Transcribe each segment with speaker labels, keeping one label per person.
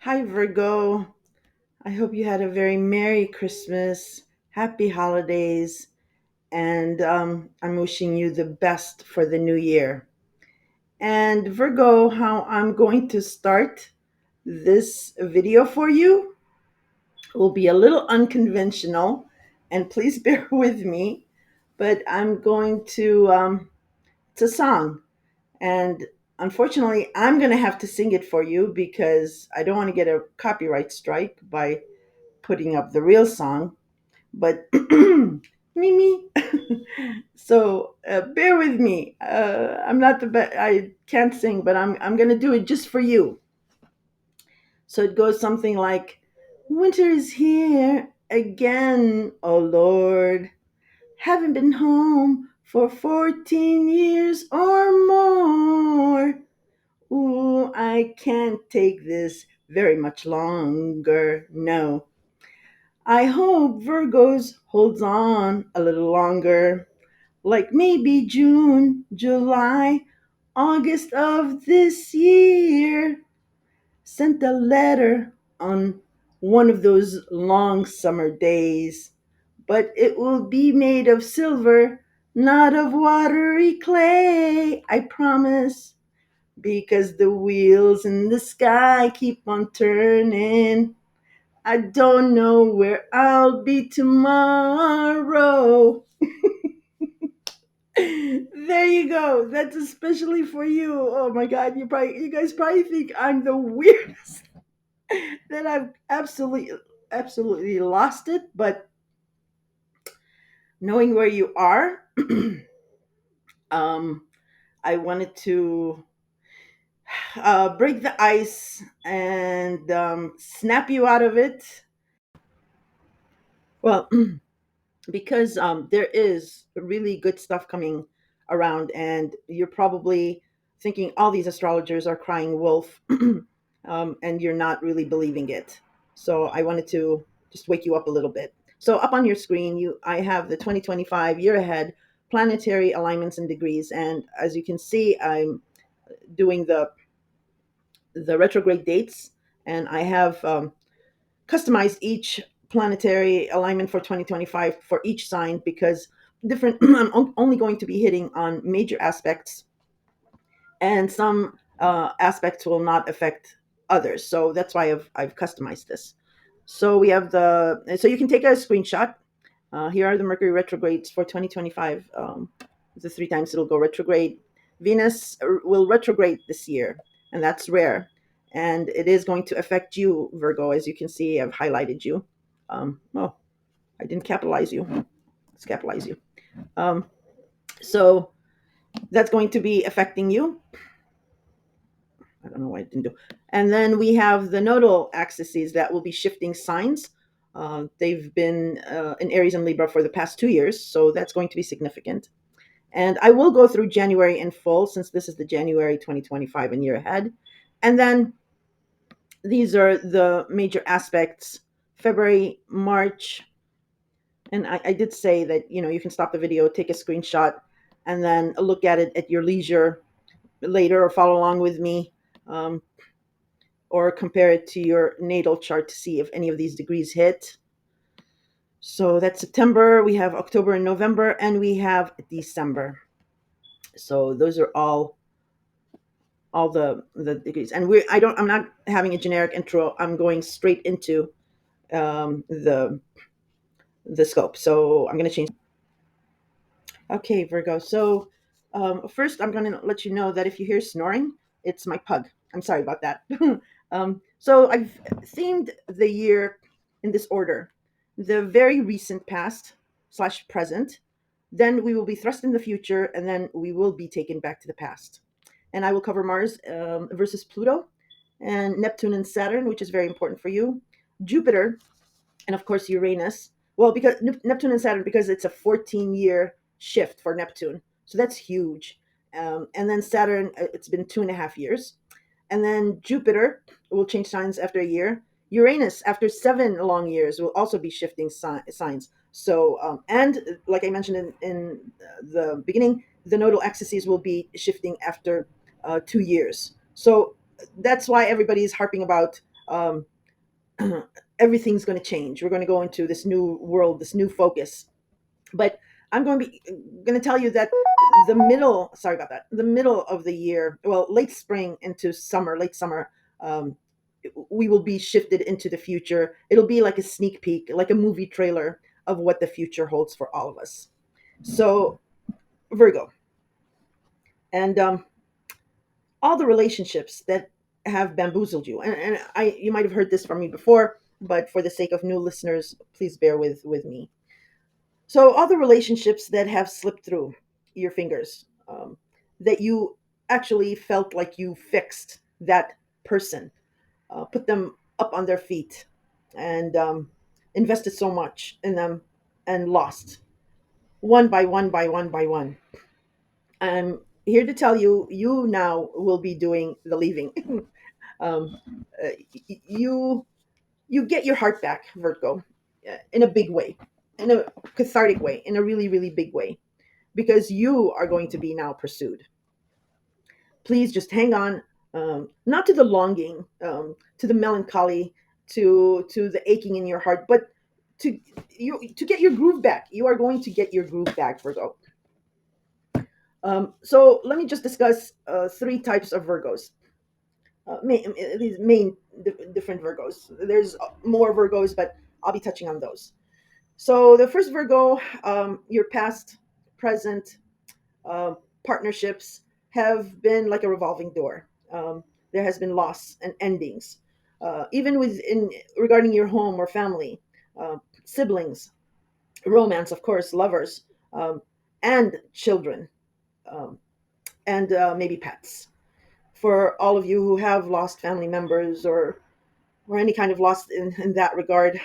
Speaker 1: Hi, Virgo. I hope you had a very Merry Christmas, Happy Holidays, and I'm wishing you the best for the new year. And Virgo, how I'm going to start this video for you will be a little unconventional, and please bear with me, but I'm going to, it's a song. And unfortunately, I'm going to have to sing it for you because I don't want to get a copyright strike by putting up the real song, but Mimi. So bear with me. I'm not the best. I can't sing, but I'm gonna do it just for you. So it goes something like, "Winter is here again, oh Lord. Haven't been home for 14 years or more. Ooh, I can't take this very much longer. No, I hope Virgos holds on a little longer, like maybe June, July, August of this year. Sent a letter on one of those long summer days, but it will be made of silver, not of watery clay, I promise, because the wheels in the sky keep on turning. I don't know where I'll be tomorrow." There you go. That's especially for you. Oh my god, you guys probably think I'm the weirdest that I've absolutely lost it, but knowing where you are, um I wanted to break the ice and snap you out of it. Well, because there is really good stuff coming around, and you're probably thinking all these astrologers are crying wolf, and you're not really believing it. So I wanted to just wake you up a little bit. So up on your screen, I have the 2025 year ahead planetary alignments and degrees, and as you can see, I'm doing the retrograde dates, and I have customize each planetary alignment for 2025 for each sign because different I'm only going to be hitting on major aspects, and some aspects will not affect others, so that's why I've customized this. So we have so you can take a screenshot. Here are the Mercury retrogrades for 2025. The three times it'll go retrograde. Venus will retrograde this year, and that's rare. And it is going to affect you, Virgo. As you can see, I've highlighted you. Oh, I didn't capitalize you. Let's capitalize you. Um, so that's going to be affecting you. I don't know why I didn't do. And then we have the nodal axes that will be shifting signs. They've been in Aries and Libra for the past 2 years, so that's going to be significant. And I will go through January in full since this is the January 2025 and year ahead. And then these are the major aspects: February, March. And I did say that, you can stop the video, take a screenshot, and then look at it at your leisure later, or follow along with me. Or compare it to your natal chart to see if any of these degrees hit. So that's September, we have October and November, and we have December. So those are all the degrees. And I'm not having a generic intro. I'm going straight into the scope. So I'm going to change. Okay, Virgo. So first, I'm going to let you know that if you hear snoring, it's my pug. I'm sorry about that. So I've themed the year in this order: the very recent past slash present, then we will be thrust in the future, and then we will be taken back to the past. And I will cover Mars versus Pluto, and Neptune and Saturn, which is very important for you, Jupiter, and of course Uranus. Well, because Neptune and Saturn, because it's a 14-year shift for Neptune, so that's huge. And then Saturn, it's been 2.5 years, and then Jupiter will change signs after a year. Uranus, after 7 long years, will also be shifting signs. So, and like I mentioned in the beginning, the nodal axes will be shifting after 2 years. So that's why everybody is harping about um, everything's going to change. We're going to go into this new world, this new focus. But I'm going to tell you that the middle, sorry about that, the middle of the year, well, late spring into summer, late summer, um, we will be shifted into the future. It'll be like a sneak peek, like a movie trailer of what the future holds for all of us. So, Virgo, and all the relationships that have bamboozled you, and you might have heard this from me before, but for the sake of new listeners, please bear with me. So, all the relationships that have slipped through your fingers, that you actually felt like you fixed that person, put them up on their feet, and invested so much in them and lost one by one by one by one. I'm here to tell you, you now will be doing the leaving. um, you you get your heart back, Virgo, in a big way, in a cathartic way, in a really really big way, because you are going to be now pursued. Please just hang on, not to the longing, to the melancholy, to the aching in your heart, but to get your groove back. You are going to get your groove back, Virgo. So let me just discuss three types of Virgos. These main different Virgos. There's more Virgos, but I'll be touching on those. So the first Virgo, your past, present, uh, partnerships have been like a revolving door. There has been loss and endings, even within regarding your home or family, siblings, romance, of course, lovers, and children, um, and maybe pets. For all of you who have lost family members or any kind of loss in that regard,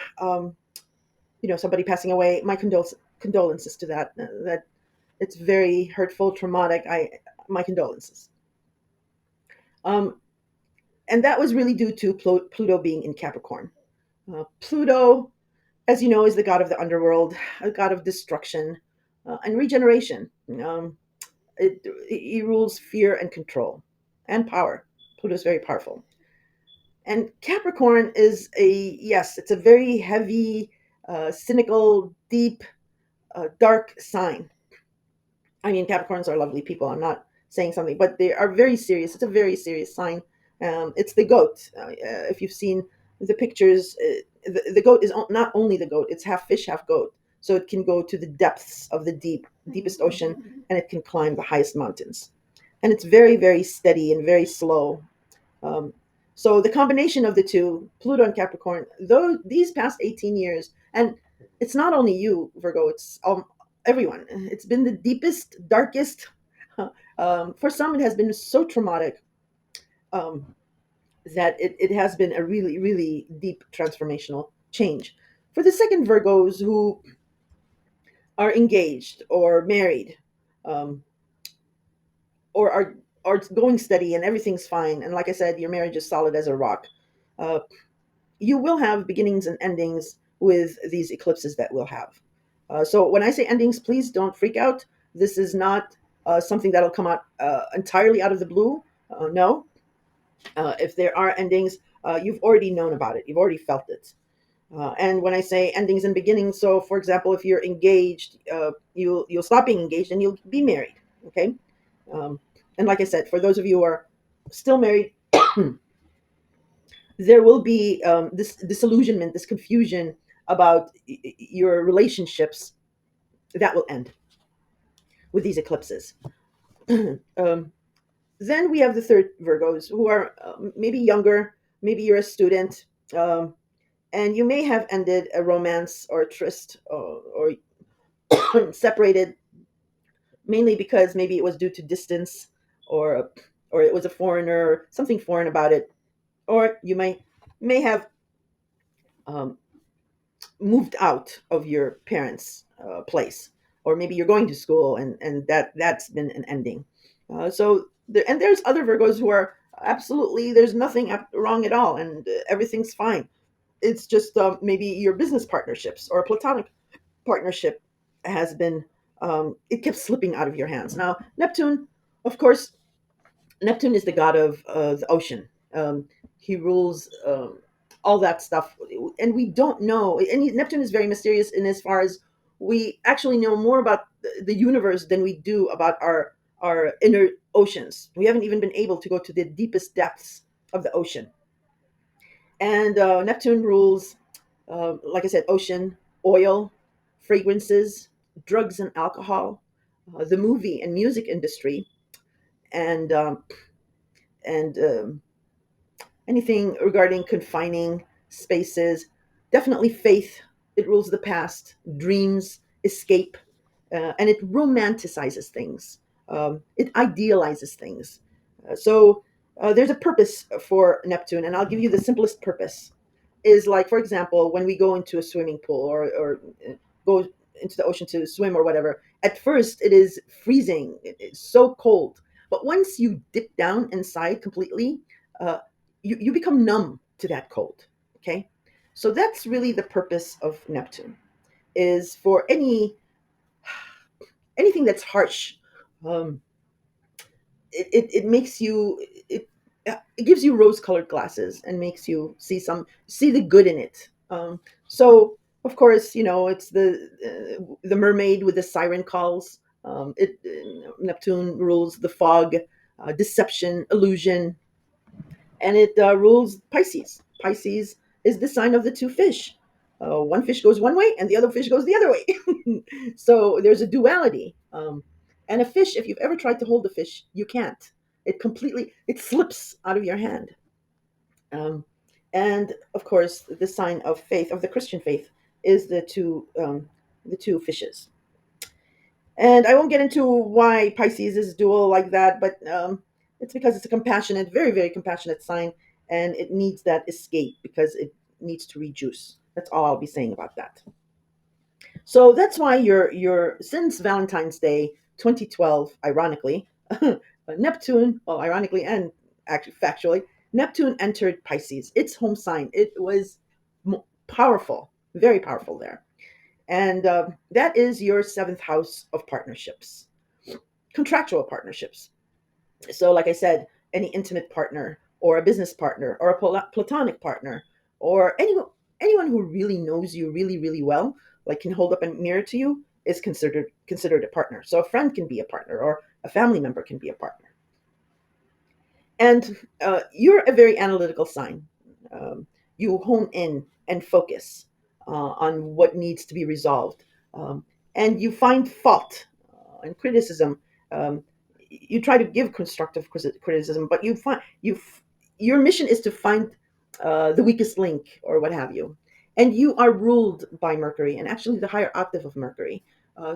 Speaker 1: somebody passing away, my condolences to that. That it's very hurtful, traumatic. My condolences. Um, and that was really due to Pluto being in Capricorn. Pluto, as you know, is the god of the underworld, a god of destruction and regeneration. He rules fear and control and power. Pluto is very powerful. And Capricorn is yes, it's a very heavy, cynical, deep, dark sign. I mean, Capricorns are lovely people. I'm not saying something, but they are very serious. It's a very serious sign. It's the goat. If you've seen the pictures, the goat is not only the goat, it's half fish, half goat. So it can go to the depths of the deepest ocean, and it can climb the highest mountains. And it's very, very steady and very slow. Um, so the combination of the two, Pluto and Capricorn, though these past 18 years, and it's not only you, Virgo, it's everyone. It's been the deepest, darkest. For some, it has been so traumatic um, that it has been a really, really deep transformational change. For the second Virgos who are engaged or married, um, or are going steady and everything's fine, and like I said, your marriage is solid as a rock. Uh, you will have beginnings and endings with these eclipses that we'll have. So when I say endings, please don't freak out. This is not something that'll come out entirely out of the blue. No. If there are endings, you've already known about it. You've already felt it. And when I say endings and beginnings, so for example, if you're engaged, you'll stop being engaged and you'll be married. Okay. Um, and like I said, for those of you who are still married, there will be this disillusionment, this confusion about your relationships that will end with these eclipses. um, then we have the third Virgos who are maybe younger, maybe you're a student, and you may have ended a romance or a tryst or separated mainly because maybe it was due to distance or or it was a foreigner, something foreign about it, or you may have um, moved out of your parents' place, or maybe you're going to school, and that's been an ending. And there's other Virgos who are absolutely there's nothing wrong at all, and everything's fine. It's just maybe your business partnerships or a platonic partnership has been it kept slipping out of your hands. Now Neptune, of course, Neptune is the god of the ocean. He rules. all that stuff. And we don't know. And Neptune is very mysterious in as far as we actually know more about the universe than we do about our inner oceans. We haven't even been able to go to the deepest depths of the ocean. And Neptune rules, like I said, ocean, oil, fragrances, drugs and alcohol, the movie and music industry, and and anything regarding confining spaces. Definitely faith. It rules the past, dreams, escape, and it romanticizes things. It idealizes things. There's a purpose for Neptune, and I'll give you the simplest purpose. Is like, for example, when we go into a swimming pool or go into the ocean to swim or whatever. At first, it is freezing. It's so cold. But once you dip down inside completely, uh, you become numb to that cold. Okay, so that's really the purpose of Neptune, is for anything that's harsh. um, it makes you it gives you rose colored glasses and makes you see the good in it. So of course, it's the mermaid with the siren calls. It Neptune rules the fog, deception, illusion, and it rules Pisces. Pisces is the sign of the two fish. One fish goes one way, and the other fish goes the other way. So there's a duality. And a fish, if you've ever tried to hold a fish, you can't. It slips out of your hand. Um, and of course, the sign of faith, of the Christian faith, is the two fishes. And I won't get into why Pisces is dual like that, but it's because it's a compassionate, very, very compassionate sign, and it needs that escape because it needs to rejuice. That's all I'll be saying about that. So that's why your since Valentine's Day 2012, ironically, Neptune, well, ironically and actually factually, Neptune entered Pisces, its home sign. It was powerful, very powerful there. And that is your seventh house of partnerships, contractual partnerships. So, like I said, any intimate partner or a business partner or a platonic partner or anyone who really knows you really, really well, like can hold up a mirror to you, is considered a partner. So, a friend can be a partner or a family member can be a partner. And you're a very analytical sign. You hone in and focus on what needs to be resolved, um, and you find fault and criticism. You try to give constructive criticism, but your mission is to find the weakest link or what have you. And you are ruled by Mercury, and actually the higher octave of Mercury.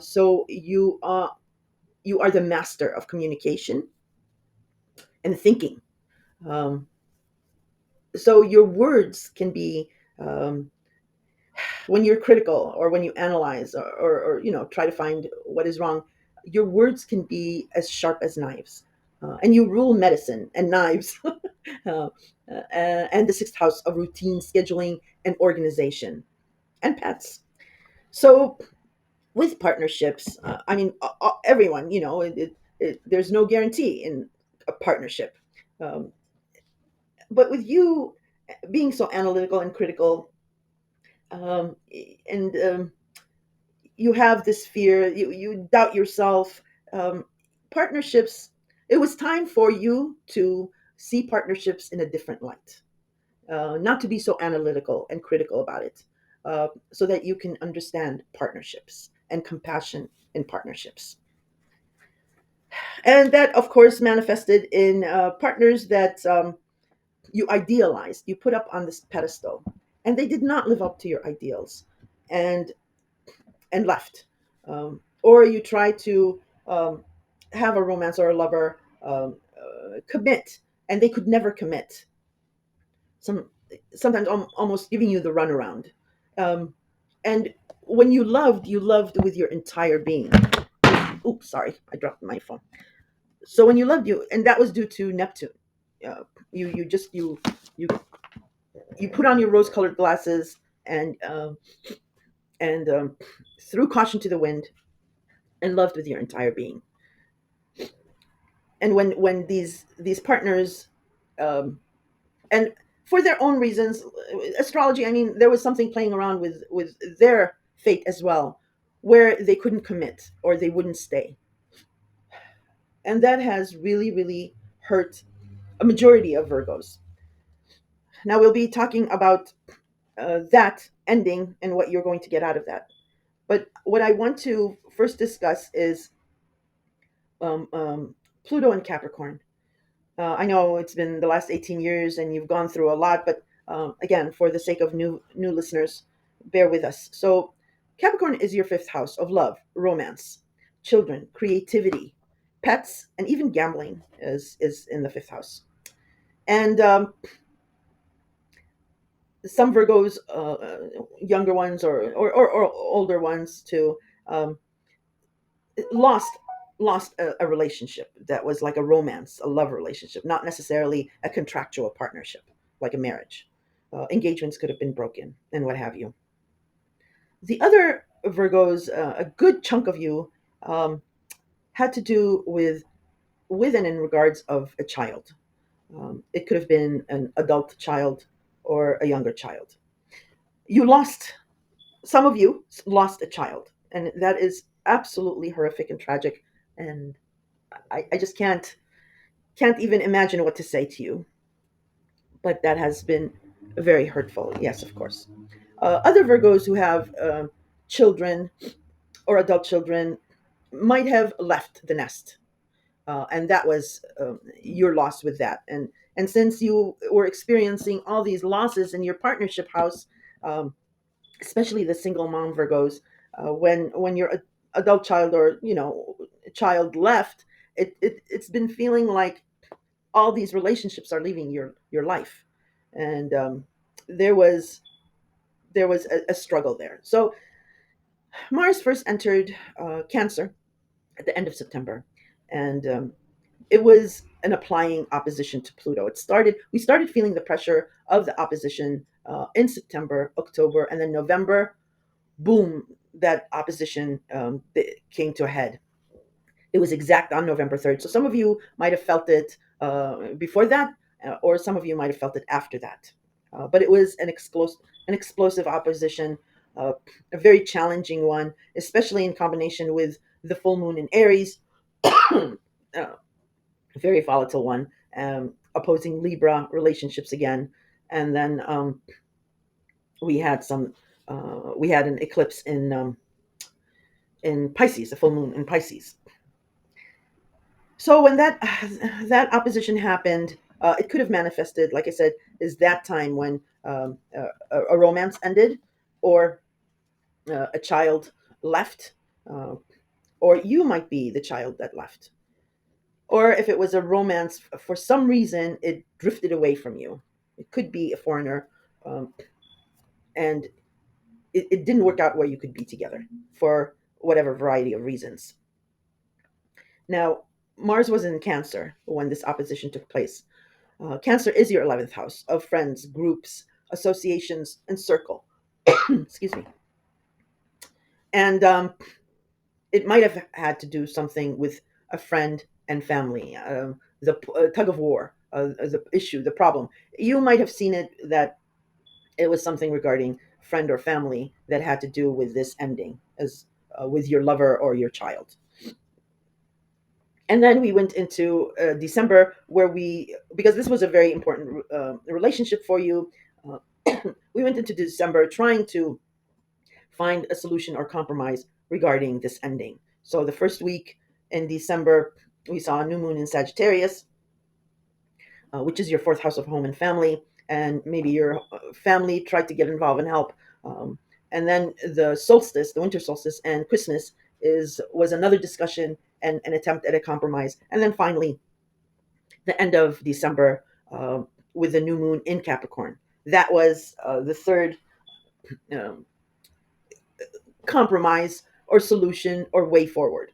Speaker 1: So you are the master of communication and thinking. Um, so your words can be, um, when you're critical or when you analyze or try to find what is wrong, your words can be as sharp as knives. And you rule medicine and knives, uh, and the sixth house of routine, scheduling, and organization, and pets. So with partnerships, I mean, everyone, there's no guarantee in a partnership. um, but with you being so analytical and critical, um, and you have this fear, you doubt yourself. um, Partnerships, it was time for you to see partnerships in a different light, not to be so analytical and critical about it, so that you can understand partnerships and compassion in partnerships. And that of course manifested in partners that you idealized, you put up on this pedestal, and they did not live up to your ideals, and left. Or you try to have a romance or a lover, commit, and they could never commit. Some Sometimes almost giving you the runaround. Um, and when you loved with your entire being. Oops, sorry, I dropped my phone. So when you loved you, and that was due to Neptune. Uh, you you put on your rose-colored glasses and threw caution to the wind and loved with your entire being. And when these partners, um, and for their own reasons. Astrology, I mean, there was something playing around with their fate as well, where they couldn't commit or they wouldn't stay, and that has really, really hurt a majority of Virgos. Now we'll be talking about that ending and what you're going to get out of that. But what I want to first discuss is um, um, Pluto and Capricorn. I know it's been the last 18 years and you've gone through a lot, but again, for the sake of new listeners, bear with us. So, Capricorn is your fifth house of love, romance, children, creativity, pets, and even gambling is in the fifth house. And some Virgos, younger ones or older ones too, um, lost lost a relationship that was like a romance, a love relationship, not necessarily a contractual partnership like a marriage. Engagements could have been broken and what have you. The other Virgos, a good chunk of you, um, had to do with and in regards of a child. It could have been an adult child or a younger child. You lost Some of you lost a child, and that is absolutely horrific and tragic. And I just can't even imagine what to say to you. But that has been very hurtful. Yes, of course. Other Virgos who have children or adult children might have left the nest, and that was your loss with that. And since you were experiencing all these losses in your partnership house, um, especially the single mom Virgos, when your adult child or child left, it's been feeling like all these relationships are leaving your life, and there was a struggle there. So Mars first entered Cancer at the end of September, and it was an applying opposition to Pluto. We started feeling the pressure of the opposition in September, October, and then November. Boom, that opposition came to a head. It was exact on November 3rd. So some of you might have felt it before that, or some of you might have felt it after that. But it was an explosive opposition, uh, a very challenging one, especially in combination with the full moon in Aries, a very volatile one, opposing Libra relationships again. And then we had an eclipse in Pisces, a full moon in Pisces. So when that opposition happened, it could have manifested, like I said, is that time when a romance ended, or a child left, uh, or you might be the child that left, or if it was a romance, for some reason it drifted away from you. It could be a foreigner, um, and it didn't work out where you could be together for whatever variety of reasons. Now, Mars was in Cancer when this opposition took place. Cancer is your 11th house of friends, groups, associations, and circle. Excuse me. And it might have had to do something with a friend and family, the tug of war, the issue, the problem. You might have seen it that it was something regarding friend or family that had to do with this ending, as with your lover or your child. And then we went into December, where because this was a very important relationship for you, uh, we went into December trying to find a solution or compromise regarding this ending. So the first week in December, we saw a new moon in Sagittarius, which is your fourth house of home and family, and maybe your family tried to get involved and help. Um, and then the solstice, the winter solstice, and Christmas was another discussion and an attempt at a compromise. And then finally, the end of December, with the new moon in Capricorn. That was the third um, compromise or solution or way forward.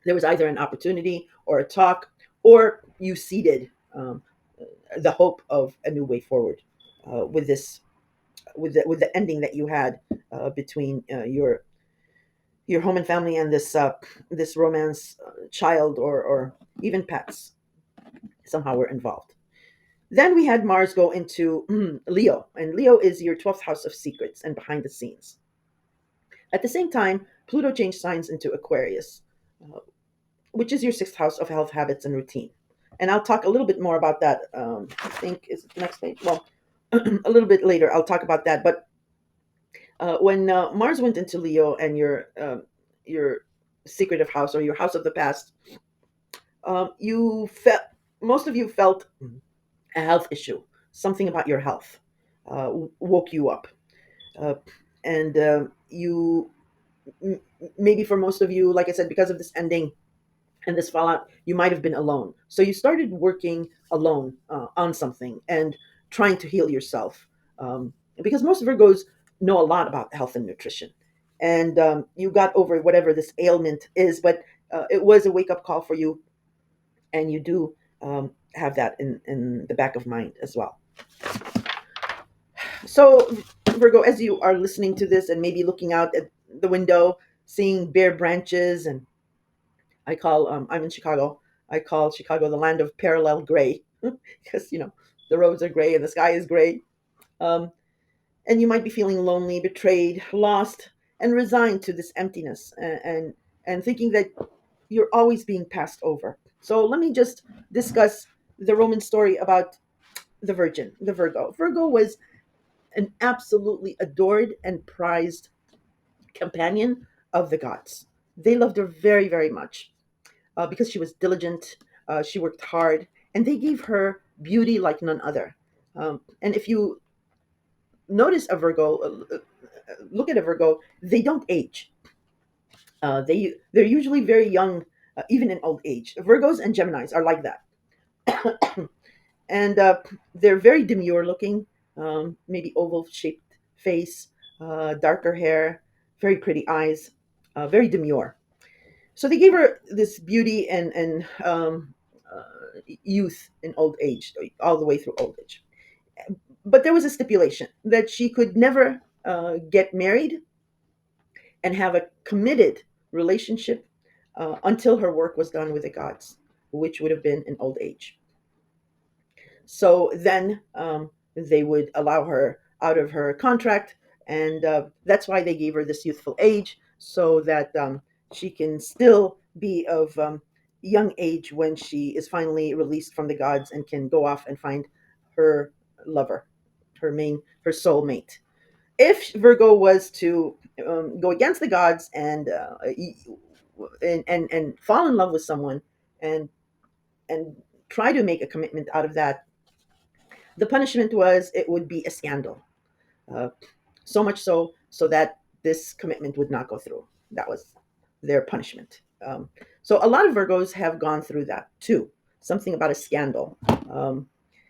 Speaker 1: There was either an opportunity or a talk, or you seeded the hope of a new way forward with this with the ending that you had between your home and family and this romance child or even pets somehow were involved. Then we had Mars go into Leo, and Leo is your 12th house of secrets and behind the scenes. At the same time, Pluto changed signs into Aquarius, uh, which is your sixth house of health, habits, and routine. And I'll talk a little bit more about that. I think is it the next page. Well, a little bit later, I'll talk about that. But when Mars went into Leo and your secretive house or your house of the past, you felt most of you felt a health issue. Something about your health woke you up, uh, and you maybe for most of you, like I said, because of this ending and this fallout, you might have been alone. So you started working alone on something and trying to heal yourself. Because most Virgos know a lot about health and nutrition. And you got over whatever this ailment is, but it was a wake up call for you. And you do have that in the back of mind as well. So, Virgo, as you are listening to this and maybe looking out at the window, seeing bare branches and I'm in Chicago. I call Chicago the land of parallel gray because the roads are gray and the sky is gray. Um, and you might be feeling lonely, betrayed, lost, and resigned to this emptiness, and thinking that you're always being passed over. So let me just discuss the Roman story about the Virgin, the Virgo. Virgo was an absolutely adored and prized companion of the gods. They loved her very, very much because she was diligent, she worked hard, and they gave her beauty like none other. And if you notice a Virgo, look at a Virgo, they don't age. They're usually very young, even in old age. Virgos and Geminis are like that, and they're very demure looking, maybe oval shaped face, darker hair, very pretty eyes, very demure. So they gave her this beauty and youth in old age, all the way through old age. But there was a stipulation that she could never get married and have a committed relationship until her work was done with the gods, which would have been in old age. So then they would allow her out of her contract, and that's why they gave her this youthful age, so that she can still be of young age when she is finally released from the gods and can go off and find her lover, her soulmate. If Virgo was to go against the gods and fall in love with someone and and try to make a commitment out of that, the punishment was it would be a scandal. Uh, so much so that this commitment would not go through. That was their punishment. So a lot of Virgos have gone through that too. Something about a scandal. Um,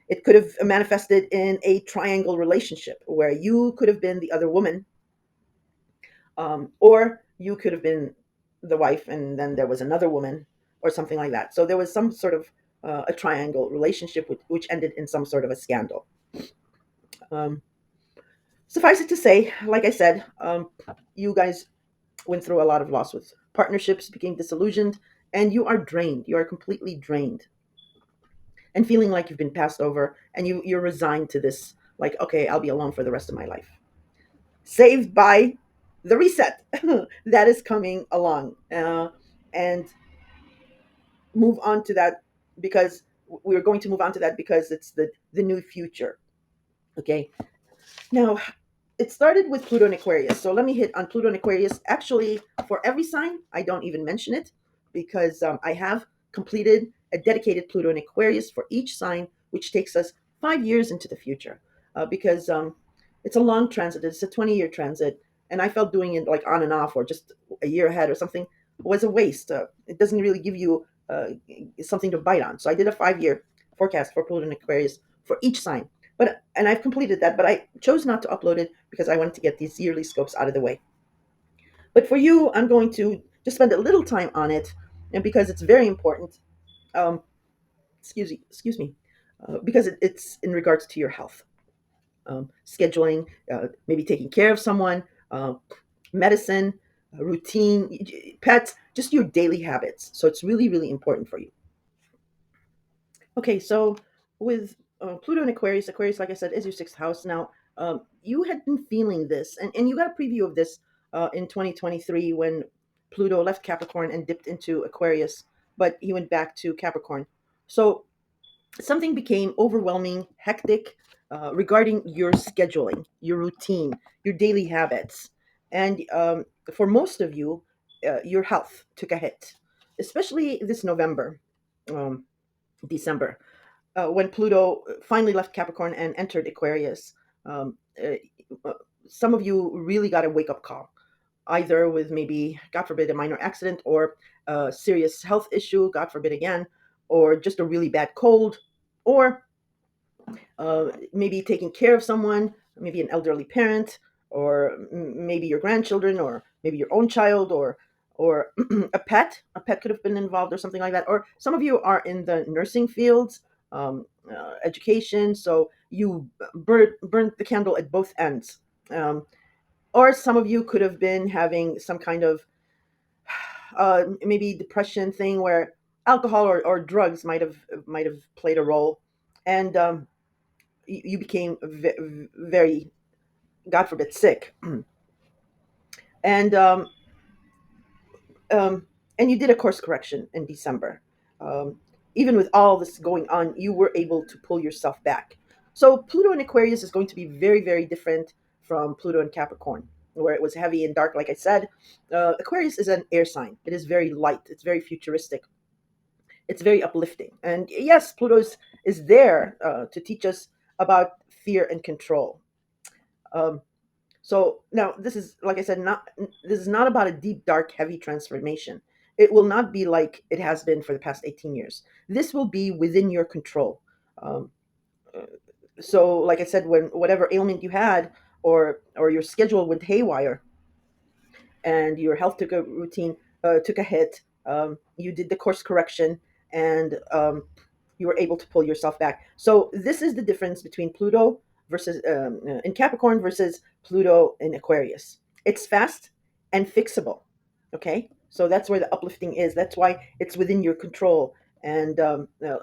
Speaker 1: it could have manifested in a triangle relationship where you could have been the other woman, or you could have been the wife, and then there was another woman, or something like that. So there was some sort of a triangle relationship which ended in some sort of a scandal. Um, Suffice it to say, like I said, you guys went through a lot of loss with partnerships, became disillusioned, and you are drained. You are completely drained and feeling like you've been passed over, and you're resigned to this, like, okay, I'll be alone for the rest of my life. Saved by the reset that is coming along. And move on to that because we're going to move on to that because it's the new future. Okay. Now, it started with Pluto and Aquarius. So let me hit on Pluto and Aquarius. Actually, for every sign, I don't even mention it because I have completed a dedicated Pluto and Aquarius for each sign, which takes us 5 years into the future. Because it's a long transit, it's a 20-year transit. And I felt doing it like on and off or just a year ahead or something was a waste. It doesn't really give you something to bite on. So I did a 5 year forecast for Pluto and Aquarius for each sign, and I've completed that, but I chose not to upload it because I wanted to get these yearly scopes out of the way. But for you, I'm going to just spend a little time on it, and because it's very important. Um, excuse me, because it's in regards to your health, scheduling, maybe taking care of someone, uh, medicine, routine, pets, just your daily habits. So it's really, really important for you. Okay, so with Pluto in Aquarius. Aquarius, like I said, is your sixth house. Now, you had been feeling this, and you got a preview of this in 2023 when Pluto left Capricorn and dipped into Aquarius, but he went back to Capricorn. So something became overwhelming, hectic regarding your scheduling, your routine, your daily habits. And for most of you, your health took a hit, especially this November, um, December, when Pluto finally left Capricorn and entered Aquarius. Um, uh, uh, some of you really got a wake up call, either with maybe, God forbid, a minor accident or a serious health issue, God forbid again, or just a really bad cold, or maybe taking care of someone, maybe an elderly parent, or maybe your grandchildren, or maybe your own child, or a pet. A pet could have been involved, or something like that. Or some of you are in the nursing fields, education, so you burnt the candle at both ends. Or some of you could have been having some kind of maybe depression thing where alcohol or drugs might have played a role, and you became very, God forbid, sick, and um, and you did a course correction in December. Um, Even with all this going on, you were able to pull yourself back. So Pluto in Aquarius is going to be very, very different from Pluto in Capricorn, where it was heavy and dark. Like I said, Aquarius is an air sign. It is very light. It's very futuristic. It's very uplifting. And yes, Pluto is there to teach us about fear and control. Um, So now this is, like I said, not this is not about a deep, dark, heavy transformation. It will not be like it has been for the past 18 years. This will be within your control. Um, uh, so, like I said, when whatever ailment you had, or your schedule went haywire, and your health took a routine took a hit. You did the course correction, and you were able to pull yourself back. So this is the difference between Pluto versus in Capricorn versus Pluto in Aquarius. It's fast and fixable. Okay, so that's where the uplifting is. That's why it's within your control. And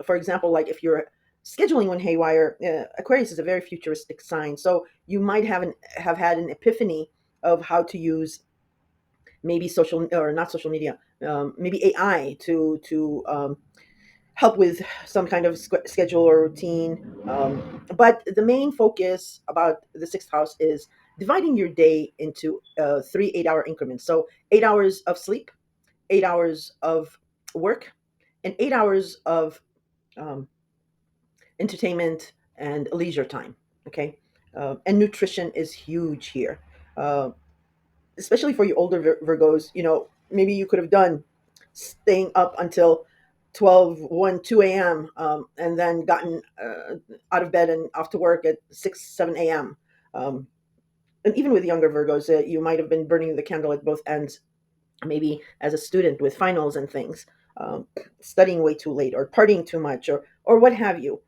Speaker 1: for example, like if you're scheduling one haywire, Aquarius is a very futuristic sign. So you might have had an epiphany of how to use maybe social, or not social media, maybe AI to help with some kind of schedule or routine. But the main focus about the sixth house is dividing your day into 3 8-hour increments. So 8 hours of sleep, 8 hours of work, and 8 hours of um, entertainment and leisure time. Okay, and nutrition is huge here. Uh, Especially for you older Virgos, maybe you could have done staying up until 12, 1, 2 a.m., and then gotten out of bed and off to work at 6, 7 a.m. Um, and even with younger Virgos, you might have been burning the candle at both ends, maybe as a student with finals and things, studying way too late or partying too much, or what have you.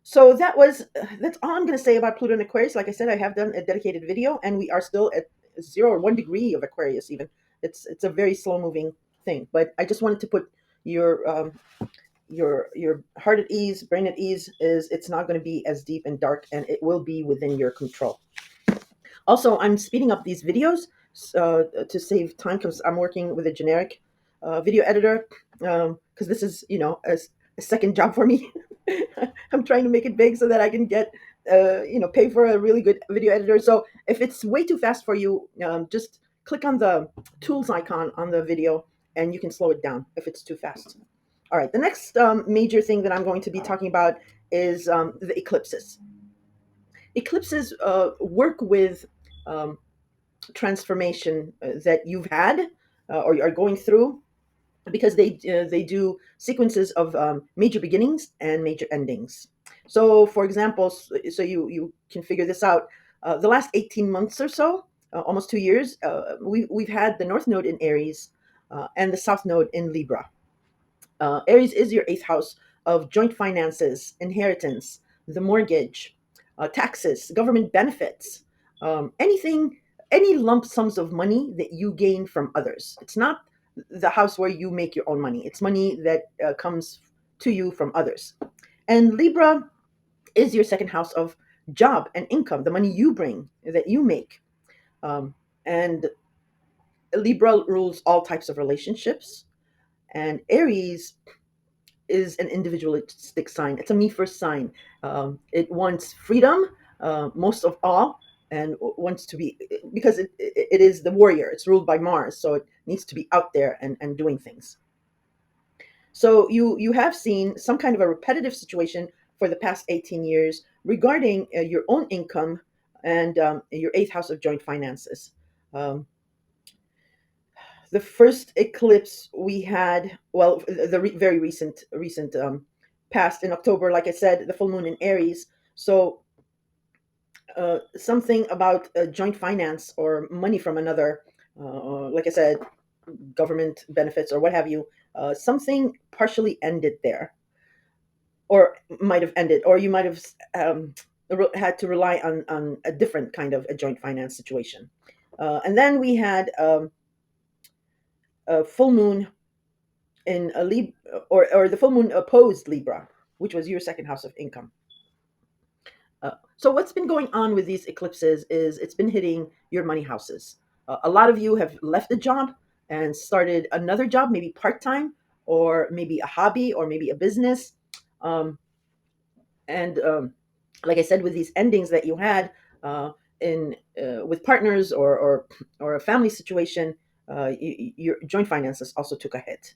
Speaker 1: So that's all I'm going to say about Pluto and Aquarius. Like I said, I have done a dedicated video, and we are still at 0 or 1 degree of Aquarius. Even it's a very slow moving thing. But I just wanted to put your heart at ease, brain at ease. Is it's not going to be as deep and dark, and it will be within your control. Also, I'm speeding up these videos to save time because I'm working with a generic video editor, because this is, a second job for me. I'm trying to make it big so that I can get, pay for a really good video editor. So if it's way too fast for you, just click on the tools icon on the video and you can slow it down if it's too fast. All right, the next major thing that I'm going to be talking about is the eclipses. Eclipses work with um, transformation that you've had or are going through, because they do sequences of major beginnings and major endings. So, for example, so you can figure this out. The last 18 months or so, almost 2 years, we've had the North Node in Aries and the South Node in Libra. Aries is your eighth house of joint finances, inheritance, the mortgage, taxes, government benefits, anything, any lump sums of money that you gain from others. It's not the house where you make your own money, it's money that comes to you from others. And Libra is your second house of job and income, the money you bring, that you make. And Libra rules all types of relationships, and Aries is an individualistic sign. It's a me first sign. It wants freedom most of all, and wants to be, because it is the warrior. It's ruled by Mars, so it needs to be out there and doing things. So you have seen some kind of a repetitive situation for the past 18 years regarding your own income and your eighth house of joint finances. Um, the first eclipse we had, well, the very recent past in October, like I said, the full moon in Aries. So something about joint finance or money from another, like I said, government benefits or what have you, something partially ended there, or might have ended, or you might have had to rely on a different kind of a joint finance situation. And then we had a full moon in a or the full moon opposed Libra, which was your second house of income. So what's been going on with these eclipses is it's been hitting your money houses. A lot of you have left a job and started another job, maybe part time, or maybe a hobby, or maybe a business. And like I said, with these endings that you had in with partners or a family situation, your joint finances also took a hit.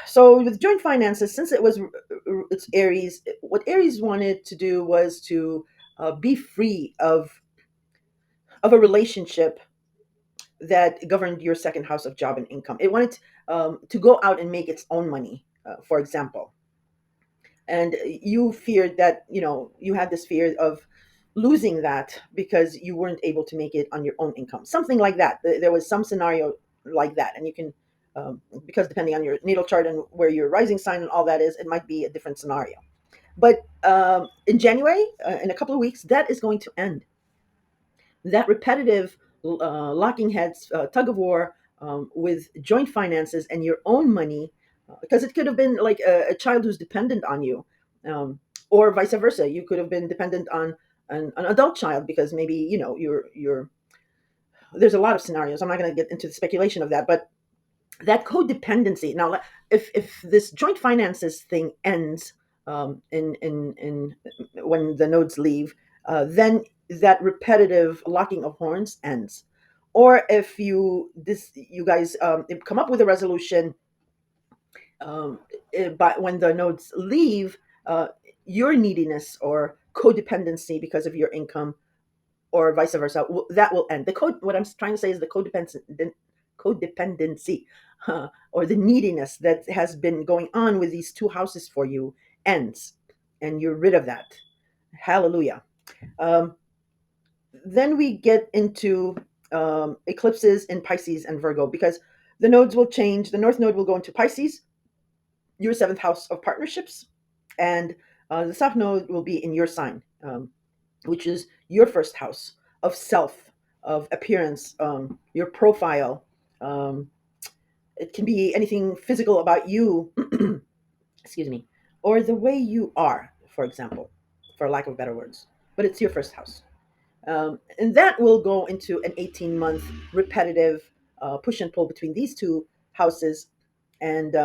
Speaker 1: So with joint finances, since it's Aries, what Aries wanted to do was to be free of a relationship that governed your second house of job and income. It wanted to go out and make its own money, for example. And you feared that, you had this fear of losing that because you weren't able to make it on your own income, something like that. There was some scenario like that, and you can, because depending on your natal chart and where your rising sign and all that is, it might be a different scenario. But in January, in a couple of weeks, that is going to end. That repetitive locking heads, tug of war, with joint finances and your own money, because it could have been like a child who's dependent on you, or vice versa. You could have been dependent on an adult child because maybe you're there's a lot of scenarios. I'm not going to get into the speculation of that, but that codependency. Now, if this joint finances thing ends in when the nodes leave, then that repetitive locking of horns ends. Or if you guys come up with a resolution, but when the nodes leave, uh, your neediness or codependency because of your income, or vice versa, that will end. What I'm trying to say is the codependency, or the neediness that has been going on with these two houses for you ends, and you're rid of that. Hallelujah. Um, then we get into eclipses in Pisces and Virgo, because the nodes will change. The North Node will go into Pisces, your seventh house of partnerships, and the South Node will be in your sign, which is your first house of self, of appearance, your profile. Um, it can be anything physical about you, excuse me, or the way you are, for example, for lack of better words. But it's your first house. And that will go into an 18-month repetitive push and pull between these two houses. And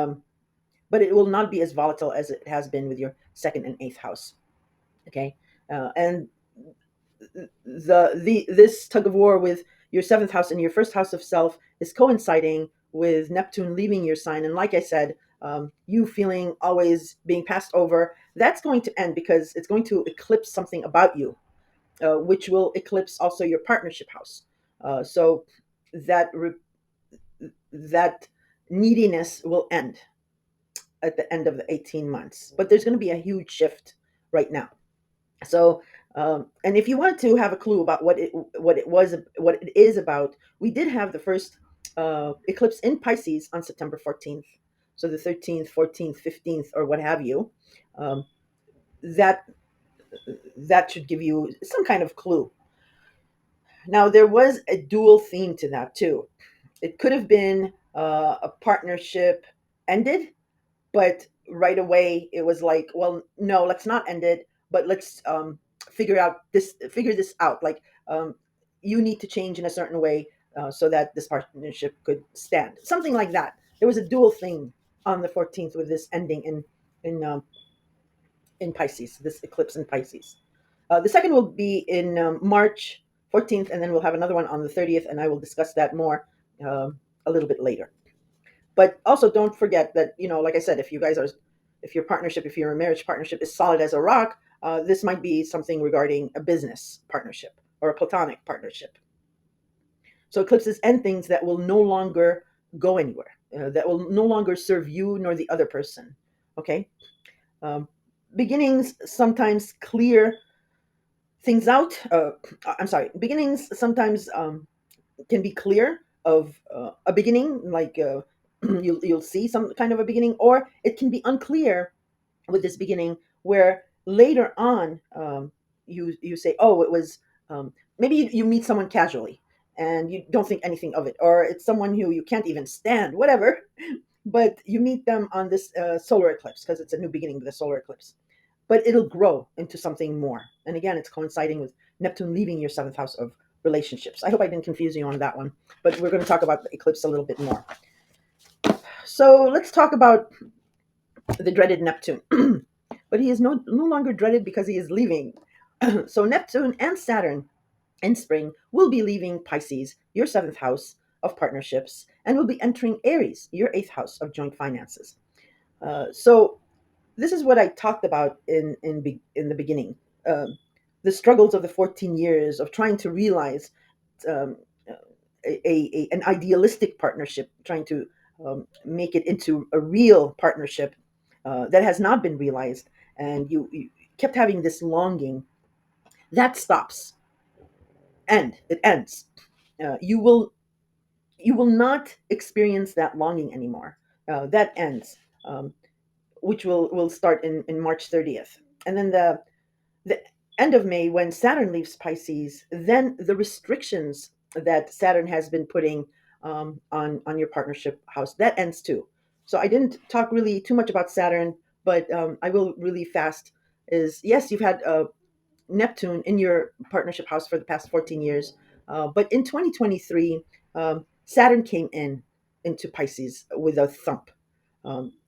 Speaker 1: but it will not be as volatile as it has been with your second and eighth house. Okay. And the this tug of war with your seventh house and your first house of self is coinciding with Neptune leaving your sign. And like I said, you feeling always being passed over, that's going to end because it's going to eclipse something about you, which will eclipse also your partnership house. So that that neediness will end at the end of the 18 months. But there's going to be a huge shift right now. So, and if you wanted to have a clue about what it is about, we did have the first eclipse in Pisces on September 14th. So the 13th, 14th, 15th, or what have you. Um, that that should give you some kind of clue. Now there was a dual theme to that too. It could have been a partnership ended, but right away it was like, well, no, let's not end it. but let's figure this out. Like, um, you need to change in a certain way so that this partnership could stand. Something like that. There was a dual thing on the 14th with this ending in in Pisces. This eclipse in Pisces. The second will be in March 14th, and then we'll have another one on the 30th, and I will discuss that more a little bit later. But also, don't forget that, like I said, if your partnership, if your marriage partnership is solid as a rock, this might be something regarding a business partnership or a platonic partnership. So eclipses end things that will no longer go anywhere, that will no longer serve you nor the other person. Okay. Um, Beginnings sometimes clear things out. I'm sorry. Beginnings sometimes can be clear of a beginning, like you'll see some kind of a beginning, or it can be unclear with this beginning, where later on you say, oh, it was maybe you meet someone casually and you don't think anything of it, or it's someone who you can't even stand, whatever, but you meet them on this solar eclipse because it's a new beginning with a solar eclipse, but it'll grow into something more. And again, it's coinciding with Neptune leaving your seventh house of relationships. I hope I didn't confuse you on that one, but we're going to talk about the eclipse a little bit more. So let's talk about the dreaded Neptune. But he is no longer dreaded because he is leaving. So Neptune and Saturn in spring will be leaving Pisces, your seventh house of partnerships, and will be entering Aries, your eighth house of joint finances. So this is what I talked about in the beginning. The struggles of the 14 years of trying to realize um, an idealistic partnership, trying to make it into a real partnership that has not been realized, and you kept having this longing that stops, and it ends. You will not experience that longing anymore. That ends, which will start in March 30th, and then the end of May, when Saturn leaves Pisces, then the restrictions that Saturn has been putting on your partnership house, that ends too. So I didn't talk really too much about Saturn, but I will really fast. Is yes, you've had Neptune in your partnership house for the past 14 years, but in 2023, Saturn came into Pisces with a thump.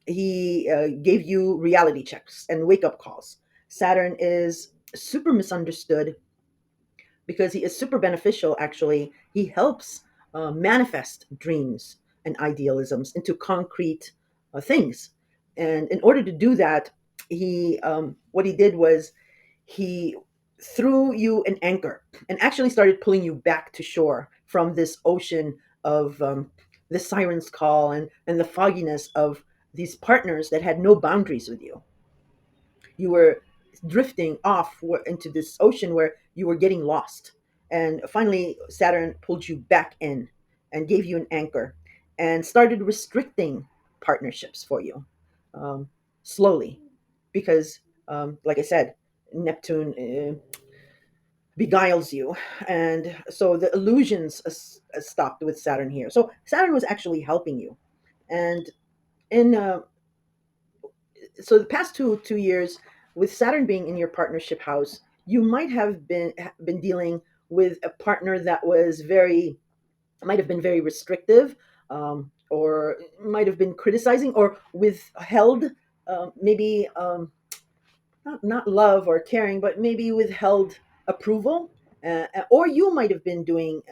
Speaker 1: He gave you reality checks and wake up calls. Saturn is super misunderstood because he is super beneficial, actually. He helps manifest dreams and idealisms into concrete things. And in order to do that, what he did was he threw you an anchor and actually started pulling you back to shore from this ocean of the siren's call and the fogginess of these partners that had no boundaries with you. You were drifting off into this ocean where you were getting lost. And finally, Saturn pulled you back in and gave you an anchor and started restricting partnerships for you, um, slowly. Because, like I said, Neptune beguiles you. And so the illusions stopped with Saturn here. So Saturn was actually helping you. And in so the past two years, with Saturn being in your partnership house, you might have been dealing with a partner that was very might have been very restrictive, or might have been criticizing or withheld, maybe not love or caring, but maybe withheld approval, or you might have been doing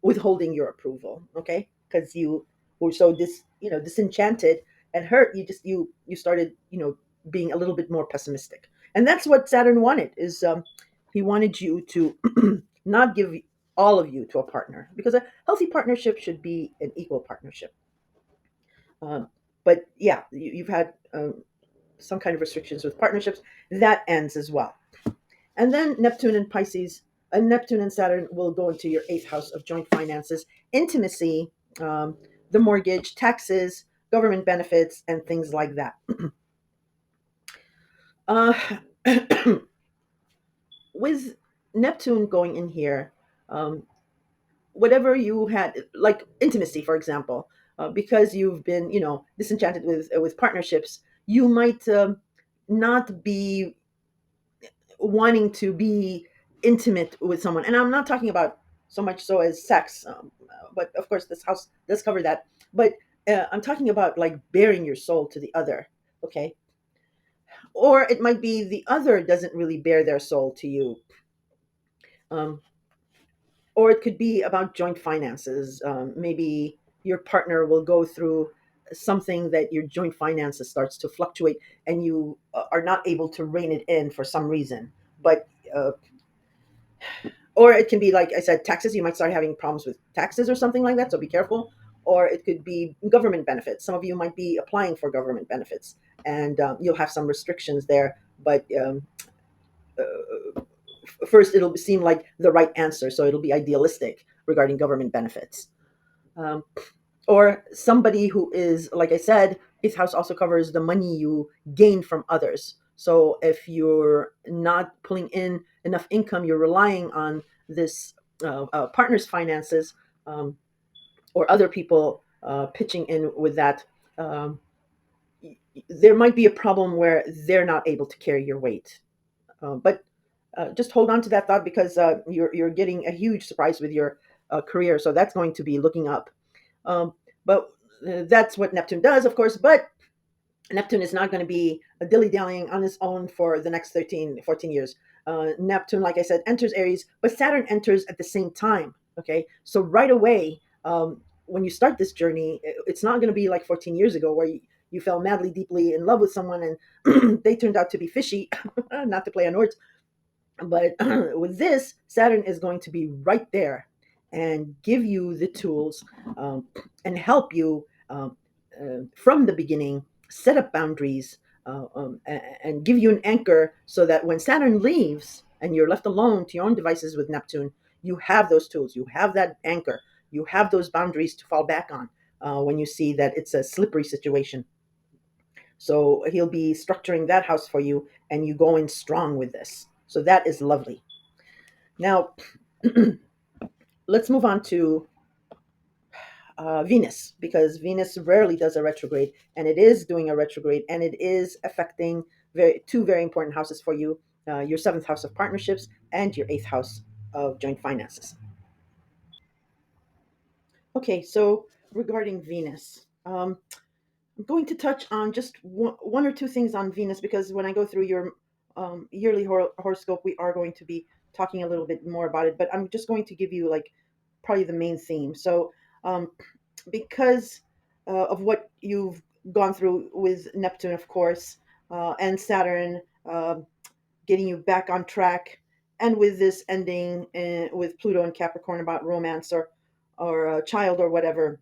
Speaker 1: withholding your approval. Okay, because you were so disenchanted and hurt. You started being a little bit more pessimistic, and that's what Saturn wanted. Is he wanted you to not give all of you to a partner, because a healthy partnership should be an equal partnership. Um, but yeah, you've had some kind of restrictions with partnerships. That ends as well. And then Neptune and Saturn will go into your eighth house of joint finances, intimacy, the mortgage, taxes, government benefits, and things like that. Uh, with Neptune going in here, um, whatever you had, like intimacy, for example, because you've been, disenchanted with partnerships, you might not be wanting to be intimate with someone. And I'm not talking about so much so as sex, but of course this house does cover that. But I'm talking about like bearing your soul to the other. Okay. Or it might be the other doesn't really bear their soul to you. um, or it could be about joint finances. Maybe your partner will go through something that your joint finances starts to fluctuate, and you are not able to rein it in for some reason. But or it can be, like I said, taxes. You might start having problems with taxes or something like that, so be careful. Or it could be government benefits. Some of you might be applying for government benefits, and you'll have some restrictions there. But first, it'll seem like the right answer, so it'll be idealistic regarding government benefits. Um, or somebody who is, like I said, eighth house also covers the money you gain from others. So if you're not pulling in enough income, you're relying on this partner's finances, um, or other people pitching in with that. Um, there might be a problem where they're not able to carry your weight. But just hold on to that thought, because you're getting a huge surprise with your career. So that's going to be looking up. Um, but that's what Neptune does, of course. But Neptune is not going to be dilly dallying on its own for the next 13, 14 years. Neptune, like I said, enters Aries, but Saturn enters at the same time. Okay. So right away, when you start this journey, it's not going to be like 14 years ago where you fell madly, deeply in love with someone and they turned out to be fishy, not to play on words. But with this, Saturn is going to be right there and give you the tools, and help you from the beginning set up boundaries, and give you an anchor, so that when Saturn leaves and you're left alone to your own devices with Neptune, you have those tools, you have that anchor, you have those boundaries to fall back on when you see that it's a slippery situation. So he'll be structuring that house for you, and you go in strong with this. So that is lovely. Now, let's move on to Venus, because Venus rarely does a retrograde, and it is doing a retrograde, and it is affecting two very important houses for you, your seventh house of partnerships and your eighth house of joint finances. Okay, so regarding Venus, I'm going to touch on just one or two things on Venus, because when I go through your yearly horoscope, we are going to be talking a little bit more about it. But I'm just going to give you like probably the main theme. So, um, because of what you've gone through with Neptune, of course, and Saturn getting you back on track, and with this ending with Pluto and Capricorn about romance or a child or whatever,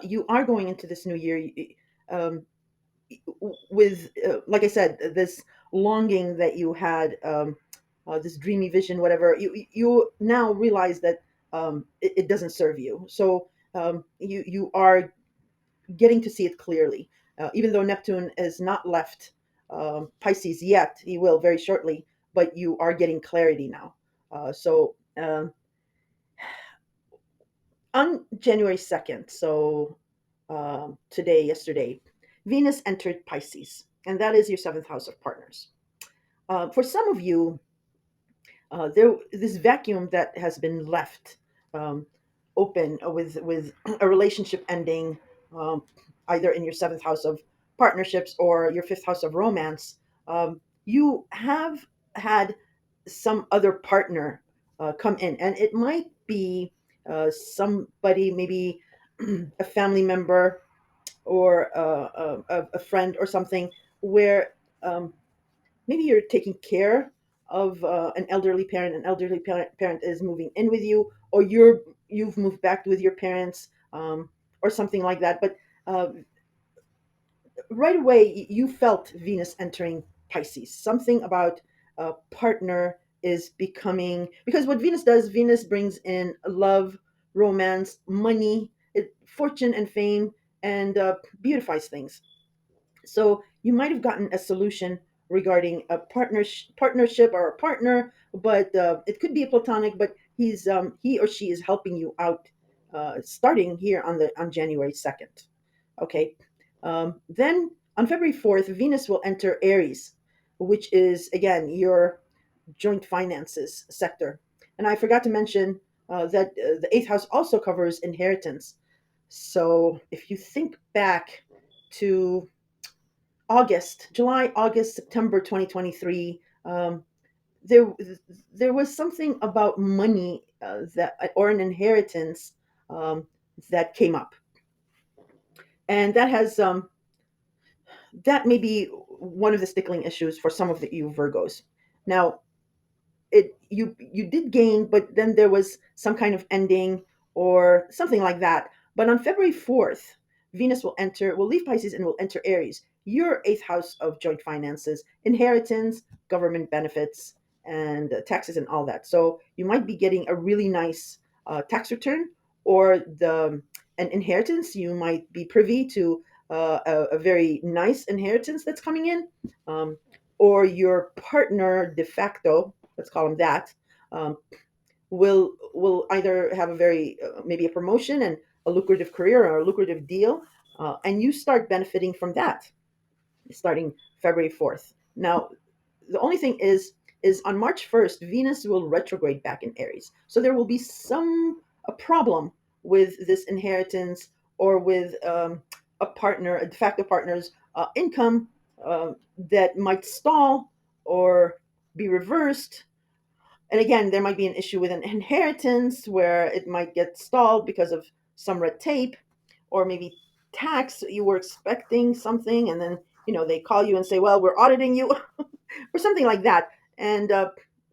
Speaker 1: you are going into this new year. Um, with like I said, this longing that you had, this dreamy vision, whatever, you now realize that it doesn't serve you. So you are getting to see it clearly, even though Neptune is not left Pisces yet. He will very shortly, but you are getting clarity now. So on January 2nd, so today, yesterday, Venus entered Pisces, and that is your seventh house of partners. For some of you, there this vacuum that has been left um, open with a relationship ending, um, either in your seventh house of partnerships or your fifth house of romance. You have had some other partner come in, and it might be somebody, maybe a family member, or a friend or something, where um, maybe you're taking care of an elderly parent. An elderly parent is moving in with you, or you've moved back with your parents, or something like that. But uh, right away, you felt Venus entering Pisces. Something about a partner is becoming, because what Venus does, Venus brings in love, romance, money, fortune, and fame, and beautifies things. So you might have gotten a solution regarding a partnership or a partner, but it could be a platonic. But he or she is helping you out, starting here on January 2nd. Okay, then on February 4th, Venus will enter Aries, which is again your joint finances sector. And I forgot to mention that the eighth house also covers inheritance. So if you think back to July, August, September 2023, there there was something about money that or an inheritance um, that came up, and that may be one of the stickling issues for some of the you Virgos. Now, you did gain, but then there was some kind of ending or something like that. But on February 4th, Venus will leave Pisces and will enter Aries, your eighth house of joint finances, inheritance, government benefits, and taxes and all that. So you might be getting a really nice tax return, or the an inheritance. You might be privy to a very nice inheritance that's coming in, um, or your partner de facto, let's call them that, um, will either have a very maybe a promotion and a lucrative career or a lucrative deal, and you start benefiting from that starting February 4th. Now, the only thing is on March 1st, Venus will retrograde back in Aries, so there will be some a problem with this inheritance or with a partner, a de facto partner's income that might stall or be reversed. And again, there might be an issue with an inheritance where it might get stalled because of some red tape, or maybe tax. You were expecting something, and then they call you and say, "Well, we're auditing you," or something like that. And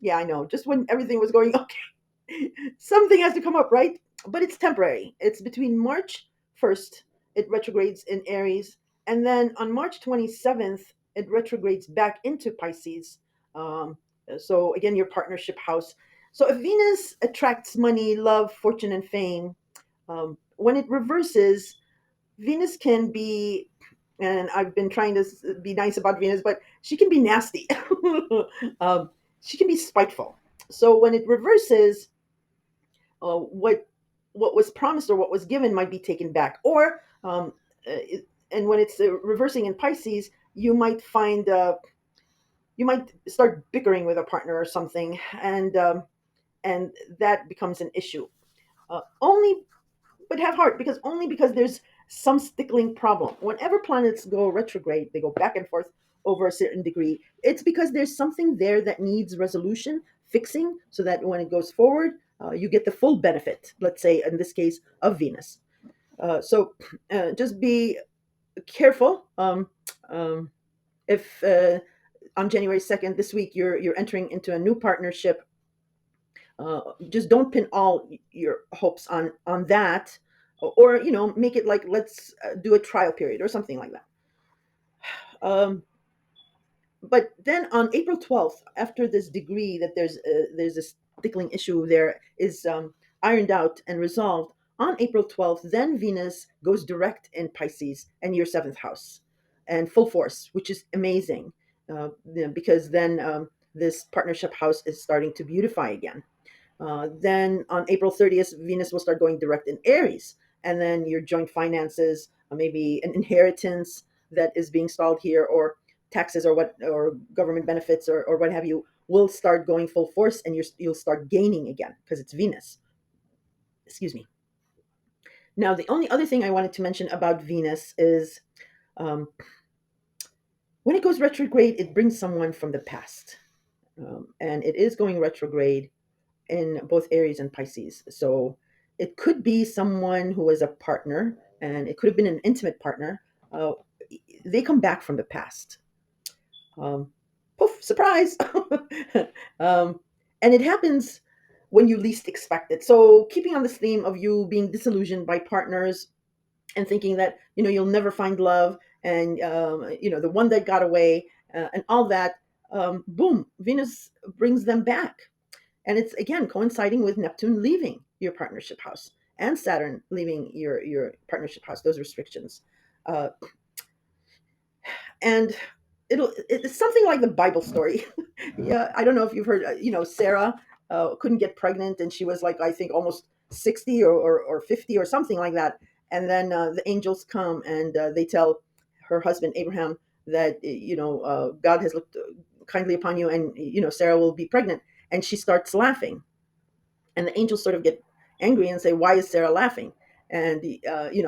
Speaker 1: yeah, I know. Just when everything was going okay, something has to come up, right? But it's temporary. It's between March 1st, it retrogrades in Aries, and then on March 27th, it retrogrades back into Pisces. Um, so again, your partnership house. So if Venus attracts money, love, fortune, and fame, when it reverses, Venus can be, and I've been trying to be nice about Venus, but she can be nasty. um, she can be spiteful. So when it reverses, what was promised or what was given might be taken back, or and when it's reversing in Pisces, you might start bickering with a partner or something, and that becomes an issue. Only But have heart, because only because there's some stickling problem. Whenever planets go retrograde, they go back and forth over a certain degree. It's because there's something there that needs resolution, fixing, so that when it goes forward, you get the full benefit. Let's say in this case of Venus. So just be careful. Um, if on January 2nd this week you're entering into a new partnership, just don't pin all your hopes on that, or make it like, let's do a trial period or something like that. Um, but then on April 12th, after this degree that there's this tickling issue there is ironed out and resolved, on April 12th, then Venus goes direct in Pisces and your seventh house and full force, which is amazing, because then this partnership house is starting to beautify again. Then on April 30th, Venus will start going direct in Aries. And then your joint finances, maybe an inheritance that is being stalled here, or taxes, or government benefits, or what have you, will start going full force, and you'll start gaining again because it's Venus. Excuse me. Now, the only other thing I wanted to mention about Venus is um, when it goes retrograde, it brings someone from the past. And it is going retrograde in both Aries and Pisces. So it could be someone who was a partner, and it could have been an intimate partner. Uh, they come back from the past. Um, Poof, surprise! um, and it happens when you least expect it. So keeping on this theme of you being disillusioned by partners and thinking that you'll never find love, and the one that got away, and all that. Boom, Venus brings them back, and it's again coinciding with Neptune leaving your partnership house and Saturn leaving your partnership house, those restrictions. uh, and it's something like the Bible story. Yeah, I don't know if you've heard, Sarah couldn't get pregnant, and she was like, I think almost 60 or 50 or something like that. And then the angels come, and they tell her husband Abraham that God has looked kindly upon you, and Sarah will be pregnant. And she starts laughing, and the angels sort of get angry and say, why is Sarah laughing? And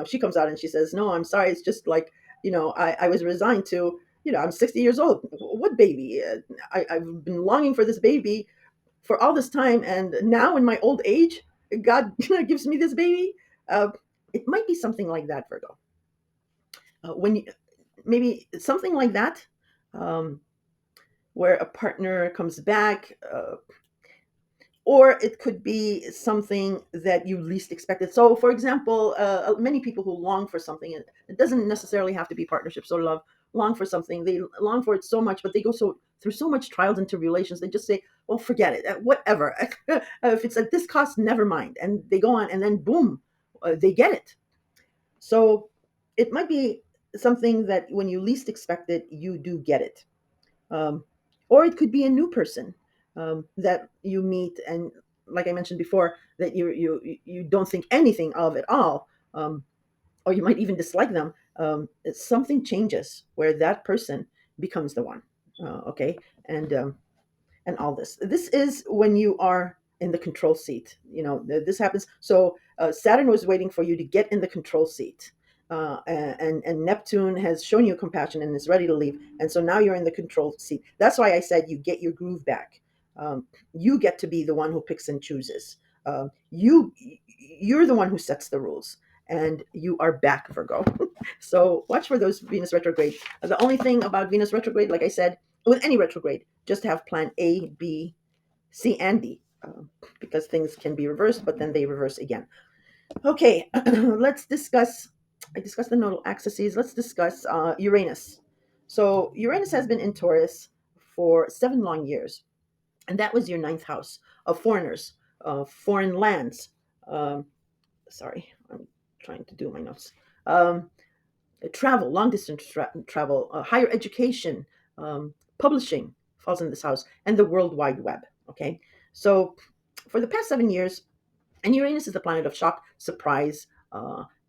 Speaker 1: she comes out and she says, no, I'm sorry, it's just like, I was resigned to, I'm 60 years old. What baby? I've been longing for this baby for all this time, and now in my old age, God gives me this baby. uh, it might be something like that, Virgo. When you, maybe something like that, um, where a partner comes back, or it could be something that you least expected. So, for example, many people who long for something, it doesn't necessarily have to be partnerships or love, long for something. They long for it so much, but they go through so much trials and tribulations. They just say, "Well, forget it, whatever. If it's at this cost, never mind." And they go on, and then boom, they get it. So, it might be something that when you least expect it, you do get it. um, or it could be a new person that you meet, and like I mentioned before, that you don't think anything of at all, or you might even dislike them. Something changes where that person becomes the one. Okay, and all this is when you are in the control seat. This happens. So Saturn was waiting for you to get in the control seat, and Neptune has shown you compassion and is ready to leave, and so now you're in the control seat. That's why I said you get your groove back. You get to be the one who picks and chooses. You're the one who sets the rules, and you are back, Virgo. So watch for those Venus retrograde. The only thing about Venus retrograde, like I said, with any retrograde, just have plan A, B, C, and D, because things can be reversed, but then they reverse again. Okay, let's discuss. I discussed the nodal axes. Let's discuss Uranus. So Uranus has been in Taurus for 7 long years, and that was your ninth house of foreigners, foreign lands. Um, Sorry, I'm trying to do my notes. Um, Travel, long distance travel, higher education, publishing falls in this house, and the World Wide Web. Okay, so for the past 7 years, and Uranus is the planet of shock, surprise,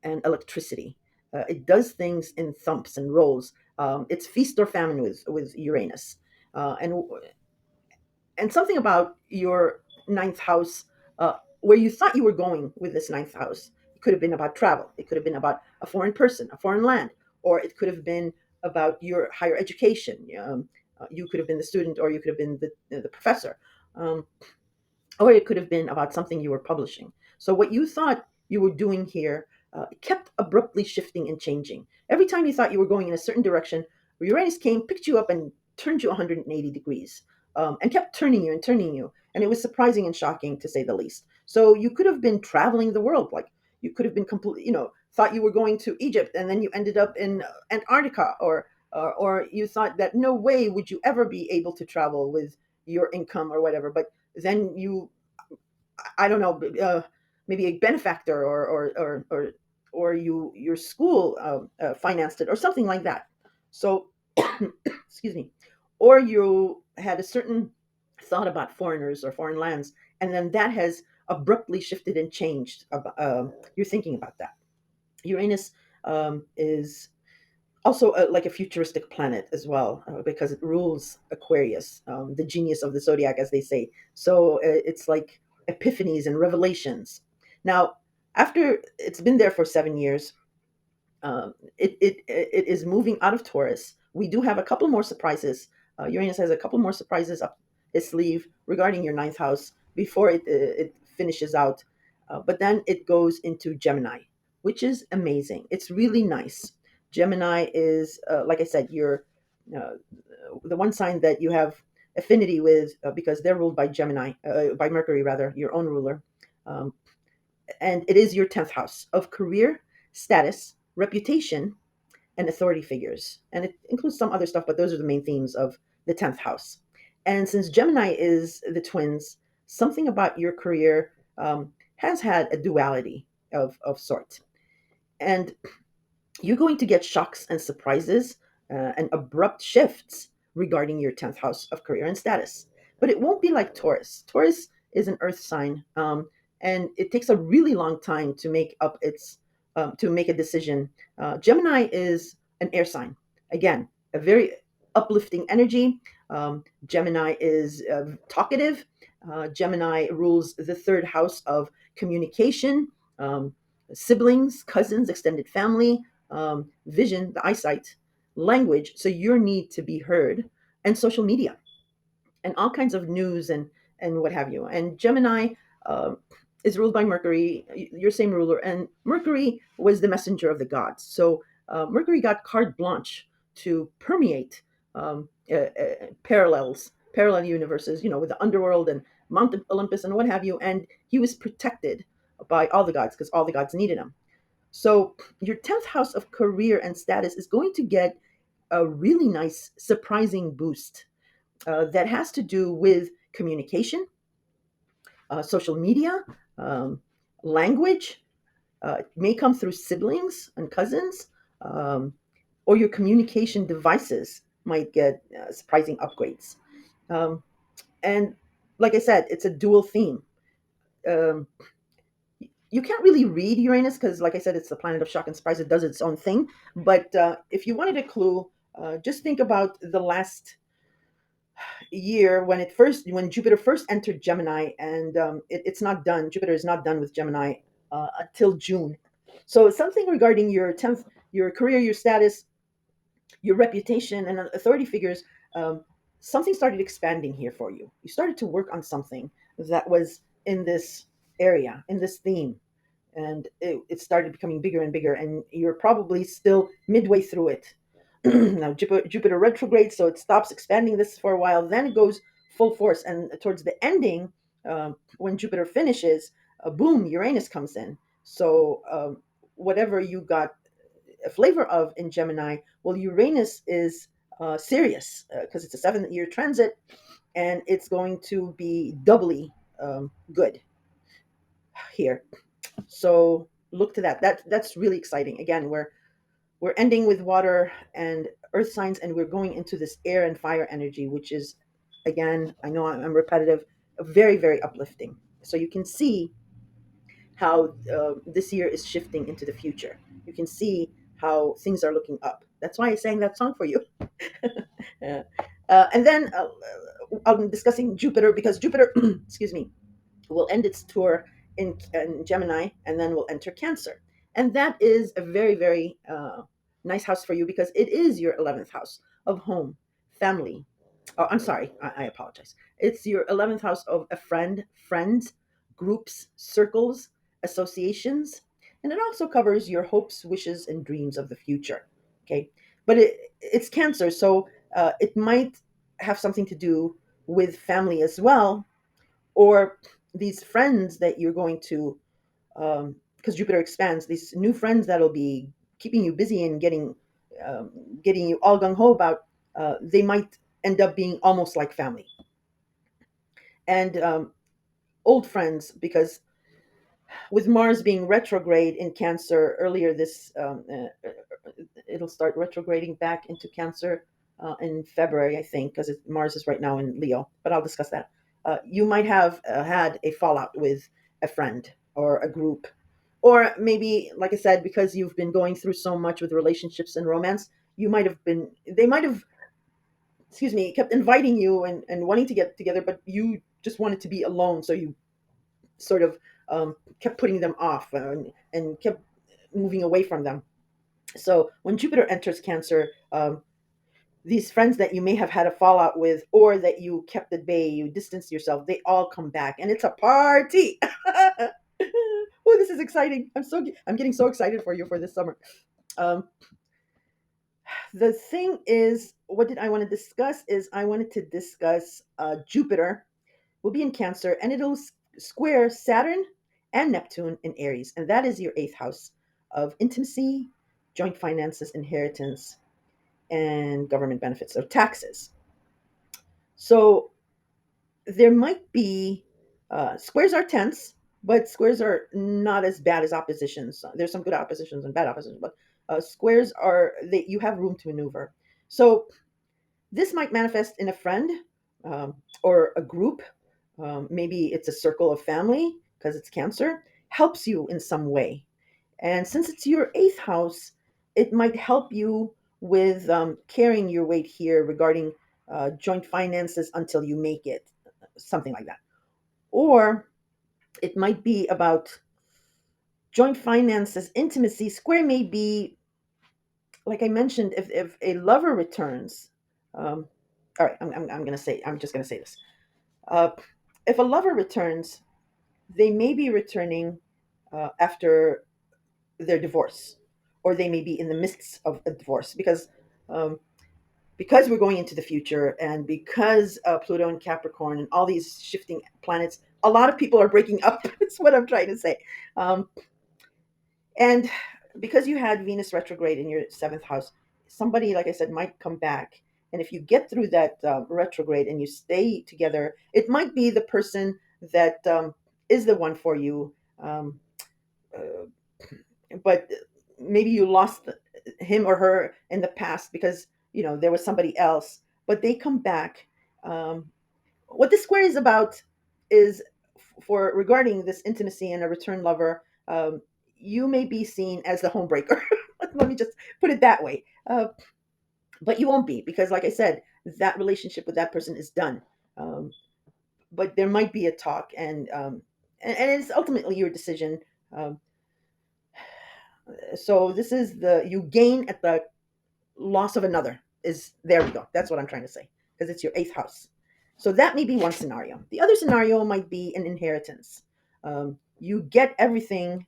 Speaker 1: and electricity. It does things in thumps and rolls. It's feast or famine with Uranus, and something about your ninth house, where you thought you were going with this ninth house. It could have been about travel. It could have been about a foreign person, a foreign land, or it could have been about your higher education. You could have been the student, or you could have been the professor. Um, or it could have been about something you were publishing. So what you thought you were doing here kept abruptly shifting and changing. Every time you thought you were going in a certain direction, Uranus came, picked you up, and turned you 180 degrees, and kept turning you and turning you. And it was surprising and shocking, to say the least. So you could have been traveling the world. Like, you could have been completely, thought you were going to Egypt, and then you ended up in Antarctica, or you thought that no way would you ever be able to travel with your income or whatever. But then I don't know, maybe a benefactor, or your school financed it, or something like that. So, excuse me, or you had a certain thought about foreigners or foreign lands, and then that has abruptly shifted and changed. You're thinking about that. Uranus is also like a futuristic planet as well, because it rules Aquarius, the genius of the zodiac, as they say. So it's like epiphanies and revelations. Now, after it's been there for 7 years, it is moving out of Taurus. We do have a couple more surprises. Uranus has a couple more surprises up his sleeve regarding your ninth house before it finishes out. But then it goes into Gemini, which is amazing. It's really nice. Gemini is, like I said, you're uh, the one sign that you have affinity with, because they're ruled by Gemini, by Mercury rather, your own ruler. Um, and it is your 10th house of career, status, reputation, and authority figures. And it includes some other stuff, but those are the main themes of the 10th house. And since Gemini is the twins, something about your career has had a duality of sorts. And you're going to get shocks and surprises, and abrupt shifts regarding your 10th house of career and status. But it won't be like Taurus. Taurus is an earth sign, and it takes a really long time to make up to make a decision. Gemini is an air sign. Again, a very uplifting energy. Gemini is talkative. Gemini rules the third house of communication, um, siblings, cousins, extended family, vision, the eyesight, language, so your need to be heard, and social media and all kinds of news and what have you. And Gemini uh, is ruled by Mercury, your same ruler, and Mercury was the messenger of the gods. So Mercury got carte blanche to permeate parallel universes, with the underworld and Mount Olympus and what have you. And he was protected by all the gods because all the gods needed him. So your 10th house of career and status is going to get a really nice, surprising boost that has to do with communication, social media, um, language. It may come through siblings and cousins, um, or your communication devices might get surprising upgrades. Um, and like I said, it's a dual theme. Um, you can't really read Uranus because, like I said, it's the planet of shock and surprise. It does its own thing. But if you wanted a clue, just think about the last year when Jupiter first entered Gemini, and it's not done. Jupiter is not done with Gemini until June. So something regarding your 10th, your career, your status, your reputation, and authority figures. Um, Something started expanding here for you. You started to work on something that was in this area, in this theme, and it started becoming bigger and bigger. And you're probably still midway through it. Now Jupiter retrogrades, so it stops expanding this for a while. Then it goes full force, and towards the ending, when Jupiter finishes, boom, Uranus comes in. So whatever you got a flavor of in Gemini, well, Uranus is serious because it's a 7 year transit, and it's going to be doubly good here. So look to that. That's really exciting. Again, we're ending with water and earth signs, and we're going into this air and fire energy, which is, again, I know I'm repetitive, very, very uplifting. So you can see how this year is shifting into the future. You can see how things are looking up. That's why I sang that song for you. Yeah. And then I'm discussing Jupiter because Jupiter, excuse me, will end its tour in Gemini and then will enter Cancer. And that is a very, very nice house for you because it is your 11th house of home, family. Oh, I'm sorry. I apologize. It's your 11th house of a friend, friends, groups, circles, associations. And it also covers your hopes, wishes, and dreams of the future. Okay. But it's Cancer. So it might have something to do with family as well, or these friends that you're going to because Jupiter expands, these new friends that'll be keeping you busy and um, getting you all gung ho about, they might end up being almost like family. And old friends, because with Mars being retrograde in Cancer earlier this, it'll start retrograding back into Cancer in February, I think, because Mars is right now in Leo. But I'll discuss that. You might have had a fallout with a friend or a group, or maybe, like I said, because you've been going through so much with relationships and romance, they might have, excuse me, kept inviting you and wanting to get together, but you just wanted to be alone, so you sort of kept putting them off and kept moving away from them. So when Jupiter enters Cancer, these friends that you may have had a fallout with, or that you kept at bay, you distanced yourself, they all come back, and it's a party. Oh, this is exciting! I'm getting so excited for you for this summer. Um, the thing is, what did I want to discuss? Is I wanted to discuss Jupiter will be in Cancer, and it'll square Saturn and Neptune in Aries, and that is your eighth house of intimacy, joint finances, inheritance, and government benefits or taxes. So there might be squares are tense, but squares are not as bad as oppositions. There's some good oppositions and bad oppositions, but squares are that you have room to maneuver. So this might manifest in a friend or a group. Maybe it's a circle of family because it's Cancer, helps you in some way. And since it's your eighth house, it might help you with carrying your weight here regarding joint finances until you make it, something like that. Or it might be about joint finances, intimacy. Square may be, like I mentioned, if a lover returns. All right, I'm going to say, I'm just going to say this. Uh, if a lover returns, they may be returning after their divorce, or they may be in the midst of a divorce um, because we're going into the future, and because Pluto and Capricorn and all these shifting planets, a lot of people are breaking up. That's what I'm trying to say. Um, and because you had Venus retrograde in your seventh house, somebody, like I said, might come back. And if you get through that retrograde and you stay together, it might be the person that is the one for you. Uh, but maybe you lost him or her in the past because there was somebody else, but they come back. What this square is about is for regarding this intimacy and a return lover. You may be seen as the homebreaker. Let me just put it that way. But you won't be, because like I said, that relationship with that person is done. um, but there might be a talk, and it's ultimately your decision. um, so this is the you gain at the loss of another. Is there we go, that's what I'm trying to say, because it's your eighth house. So that may be one scenario. The other scenario might be an inheritance. You get everything,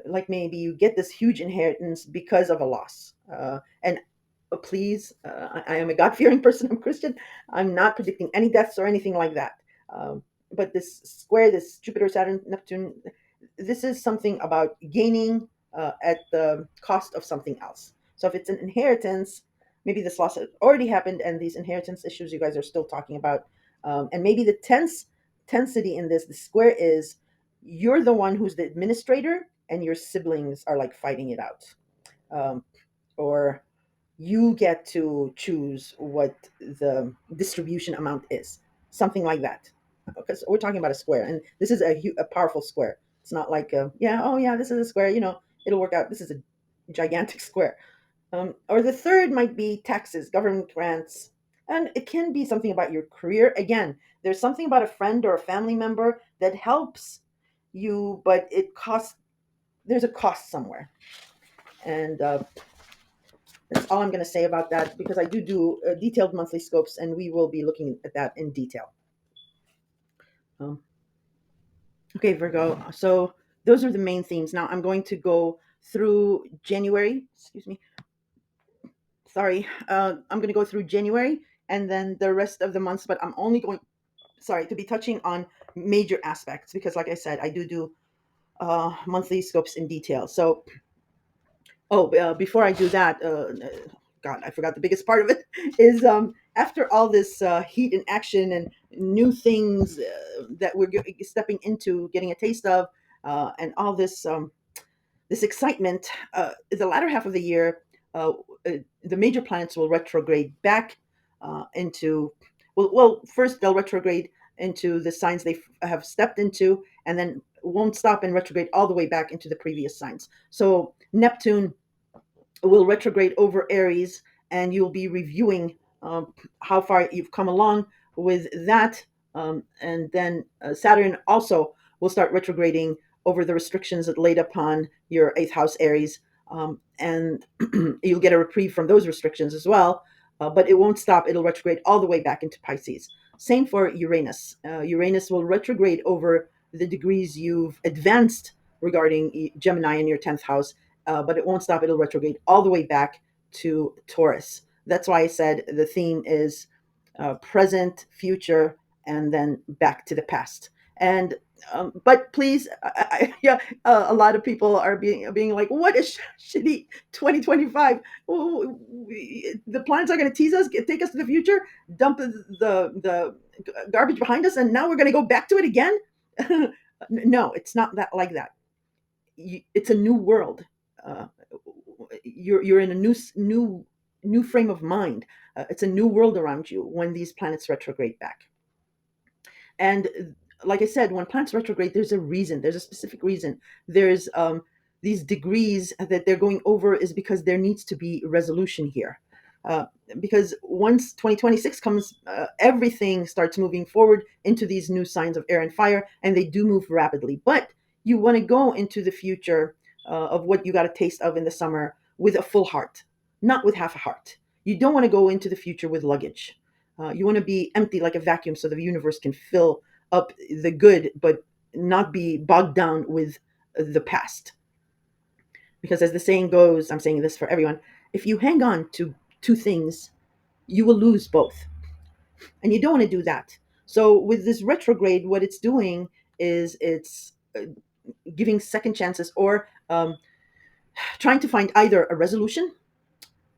Speaker 1: like maybe you get this huge inheritance because of a loss. And please, I am a God-fearing person, I'm Christian. I'm not predicting any deaths or anything like that. But this square, this Jupiter, Saturn, Neptune, this is something about gaining at the cost of something else. So if it's an inheritance, maybe this loss has already happened, and these inheritance issues you guys are still talking about. And maybe the tensity in this, the square is you're the one who's the administrator, and your siblings are like fighting it out. Um, or you get to choose what the distribution amount is, something like that. Because we're talking about a square, and this is a powerful square. It's not like yeah, oh yeah, this is a square, it'll work out. This is a gigantic square. Or the third might be taxes, government grants, and it can be something about your career. Again, there's something about a friend or a family member that helps you, but it costs. There's a cost somewhere, and that's all I'm going to say about that, because I do detailed monthly scopes, and we will be looking at that in detail. Um, okay, Virgo. So those are the main themes. Now I'm going to go through January. Excuse me. Sorry. I'm going to go through January and then the rest of the months, but I'm only going, sorry, to be touching on major aspects, because, like I said, I do monthly scopes in detail. So, oh, before I do that, God, I forgot the biggest part of it is after all this heat and action and new things that we're stepping into, getting a taste of, and all this excitement, the latter half of the year, uh, the major planets will retrograde back into, first they'll retrograde into the signs they have stepped into, and then won't stop and retrograde all the way back into the previous signs. So Neptune will retrograde over Aries, and you'll be reviewing how far you've come along with that. And then Saturn also will start retrograding over the restrictions that laid upon your eighth house Aries. And you'll get a reprieve from those restrictions as well. But it won't stop. It'll retrograde all the way back into Pisces. Same for Uranus. Uranus will retrograde over the degrees you've advanced regarding Gemini in your 10th house, but it won't stop. It'll retrograde all the way back to Taurus. That's why I said the theme is present, future, and then back to the past. And but please, yeah, a lot of people are being like, "What is shitty 2025? Oh, the planets are going to tease us, take us to the future, dump the garbage behind us, and now we're going to go back to it again." No, it's not that like that. It's a new world. Uh, you're in a new frame of mind. It's a new world around you when these planets retrograde back. And like I said, when planets retrograde, there's a reason. There's a specific reason. There's these degrees that they're going over is because there needs to be resolution here. Uh, because once 2026 comes, everything starts moving forward into these new signs of air and fire, and they do move rapidly. But you want to go into the future of what you got a taste of in the summer with a full heart, not with half a heart. You don't want to go into the future with luggage. You want to be empty like a vacuum so the universe can fill up the good, but not be bogged down with the past. Because as the saying goes, I'm saying this for everyone, if you hang on to two things, you will lose both. And you don't want to do that. So with this retrograde, what it's doing is it's giving second chances, or trying to find either a resolution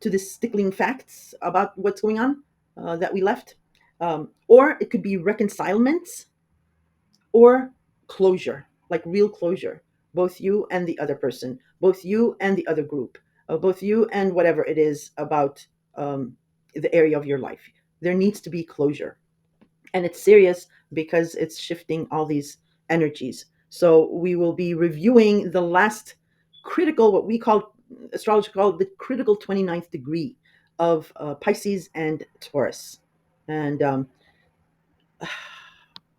Speaker 1: to the stickling facts about what's going on that we left, or it could be reconcilement or closure, like real closure, both you and the other person, both you and the other group, both you and whatever it is about the area of your life. There needs to be closure, and it's serious because it's shifting all these energies. So we will be reviewing the last critical, what we call, astrology called the critical 29th degree of Pisces and Taurus. And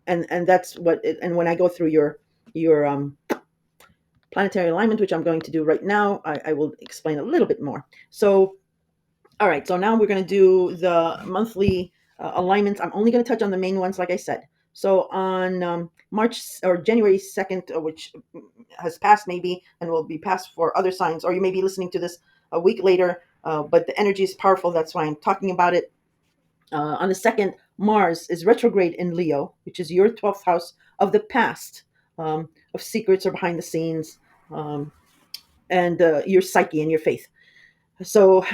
Speaker 1: and that's what it, and when I go through your planetary alignment, which I'm going to do right now, I will explain a little bit more. So all right, so now we're going to do the monthly alignments. I'm only going to touch on the main ones, like I said. So on March or January 2nd, which has passed maybe and will be passed for other signs, or you may be listening to this a week later, but the energy is powerful. That's why I'm talking about it. On the 2nd, Mars is retrograde in Leo, which is your 12th house of the past, of secrets or behind the scenes, um, and your psyche and your faith. So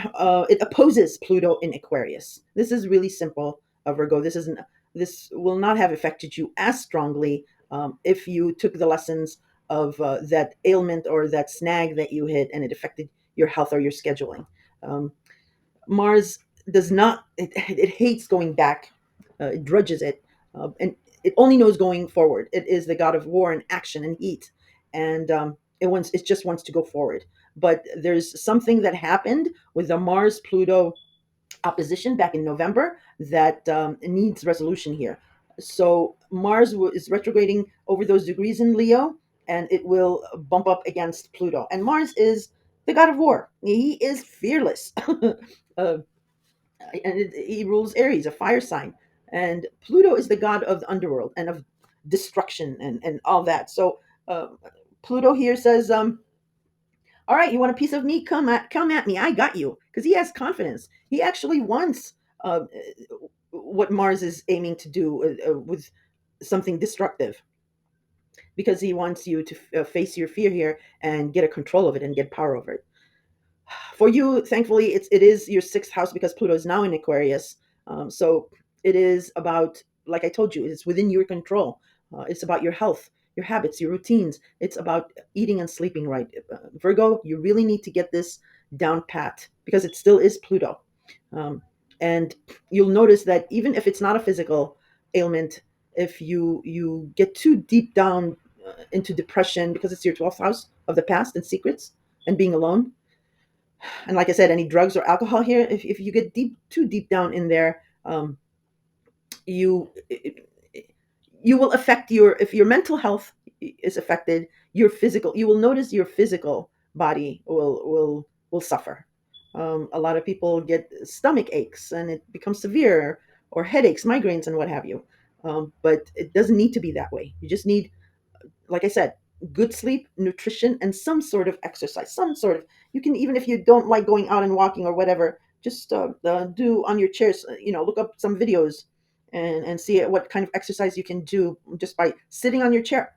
Speaker 1: it opposes Pluto in Aquarius. This is really simple, Virgo. This will not have affected you as strongly if you took the lessons of that ailment or that snag that you hit, and it affected your health or your scheduling. Um, Mars does not. It hates going back. It drudges it, and it only knows going forward. It is the god of war and action and heat, and it just wants to go forward. But there's something that happened with the Mars Pluto opposition back in November that needs resolution here. So Mars is retrograding over those degrees in Leo, and it will bump up against Pluto. And Mars is the god of war. He is fearless. uh, he rules Aries, a fire sign, and Pluto is the god of the underworld and of destruction and all that. So uh, Pluto here says, "All right, you want a piece of me? Come at me. I got you." Because he has confidence. He actually wants what Mars is aiming to do with something destructive, because he wants you to face your fear here and get a control of it and get power over it. For you, thankfully, it is your sixth house because Pluto is now in Aquarius. So it is about, like I told you, it's within your control. It's about your health, your habits, your routines. It's about eating and sleeping right. Virgo, you really need to get this down pat because it still is Pluto. Um, and you'll notice that even if it's not a physical ailment, if you get too deep down into depression because it's your 12th house of the past and secrets and being alone, and like I said, any drugs or alcohol here, if you get too deep down in there, you you will affect your, if your mental health is affected, your physical, you will notice your physical body will suffer. A lot of people get stomach aches and it becomes severe, or headaches, migraines, and what have you. But it doesn't need to be that way. You just need, like I said, good sleep, nutrition, and some sort of exercise. Some sort of, you can, even if you don't like going out and walking or whatever, just do on your chairs. Look up some videos and see what kind of exercise you can do just by sitting on your chair.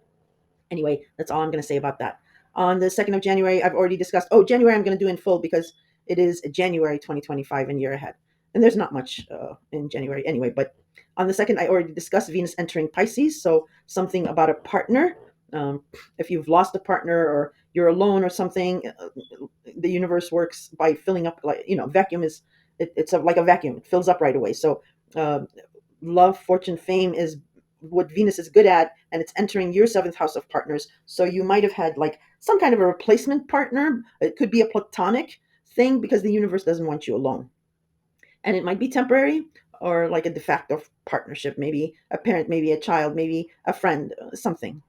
Speaker 1: Anyway, that's all I'm going to say about that. On the 2nd of January, I've already discussed. Oh, January, I'm going to do in full because it is January 2025 and year ahead. And there's not much in January anyway. But on the 2nd, I already discussed Venus entering Pisces. So something about a partner. Um, if you've lost a partner or you're alone or something, the universe works by filling up, like, vacuum is, it's like a vacuum. It fills up right away. So uh, love, fortune, fame is what Venus is good at, and it's entering your seventh house of partners. So you might have had like some kind of a replacement partner. It could be a platonic thing because the universe doesn't want you alone. And it might be temporary or like a de facto partnership, maybe a parent, maybe a child, maybe a friend, something.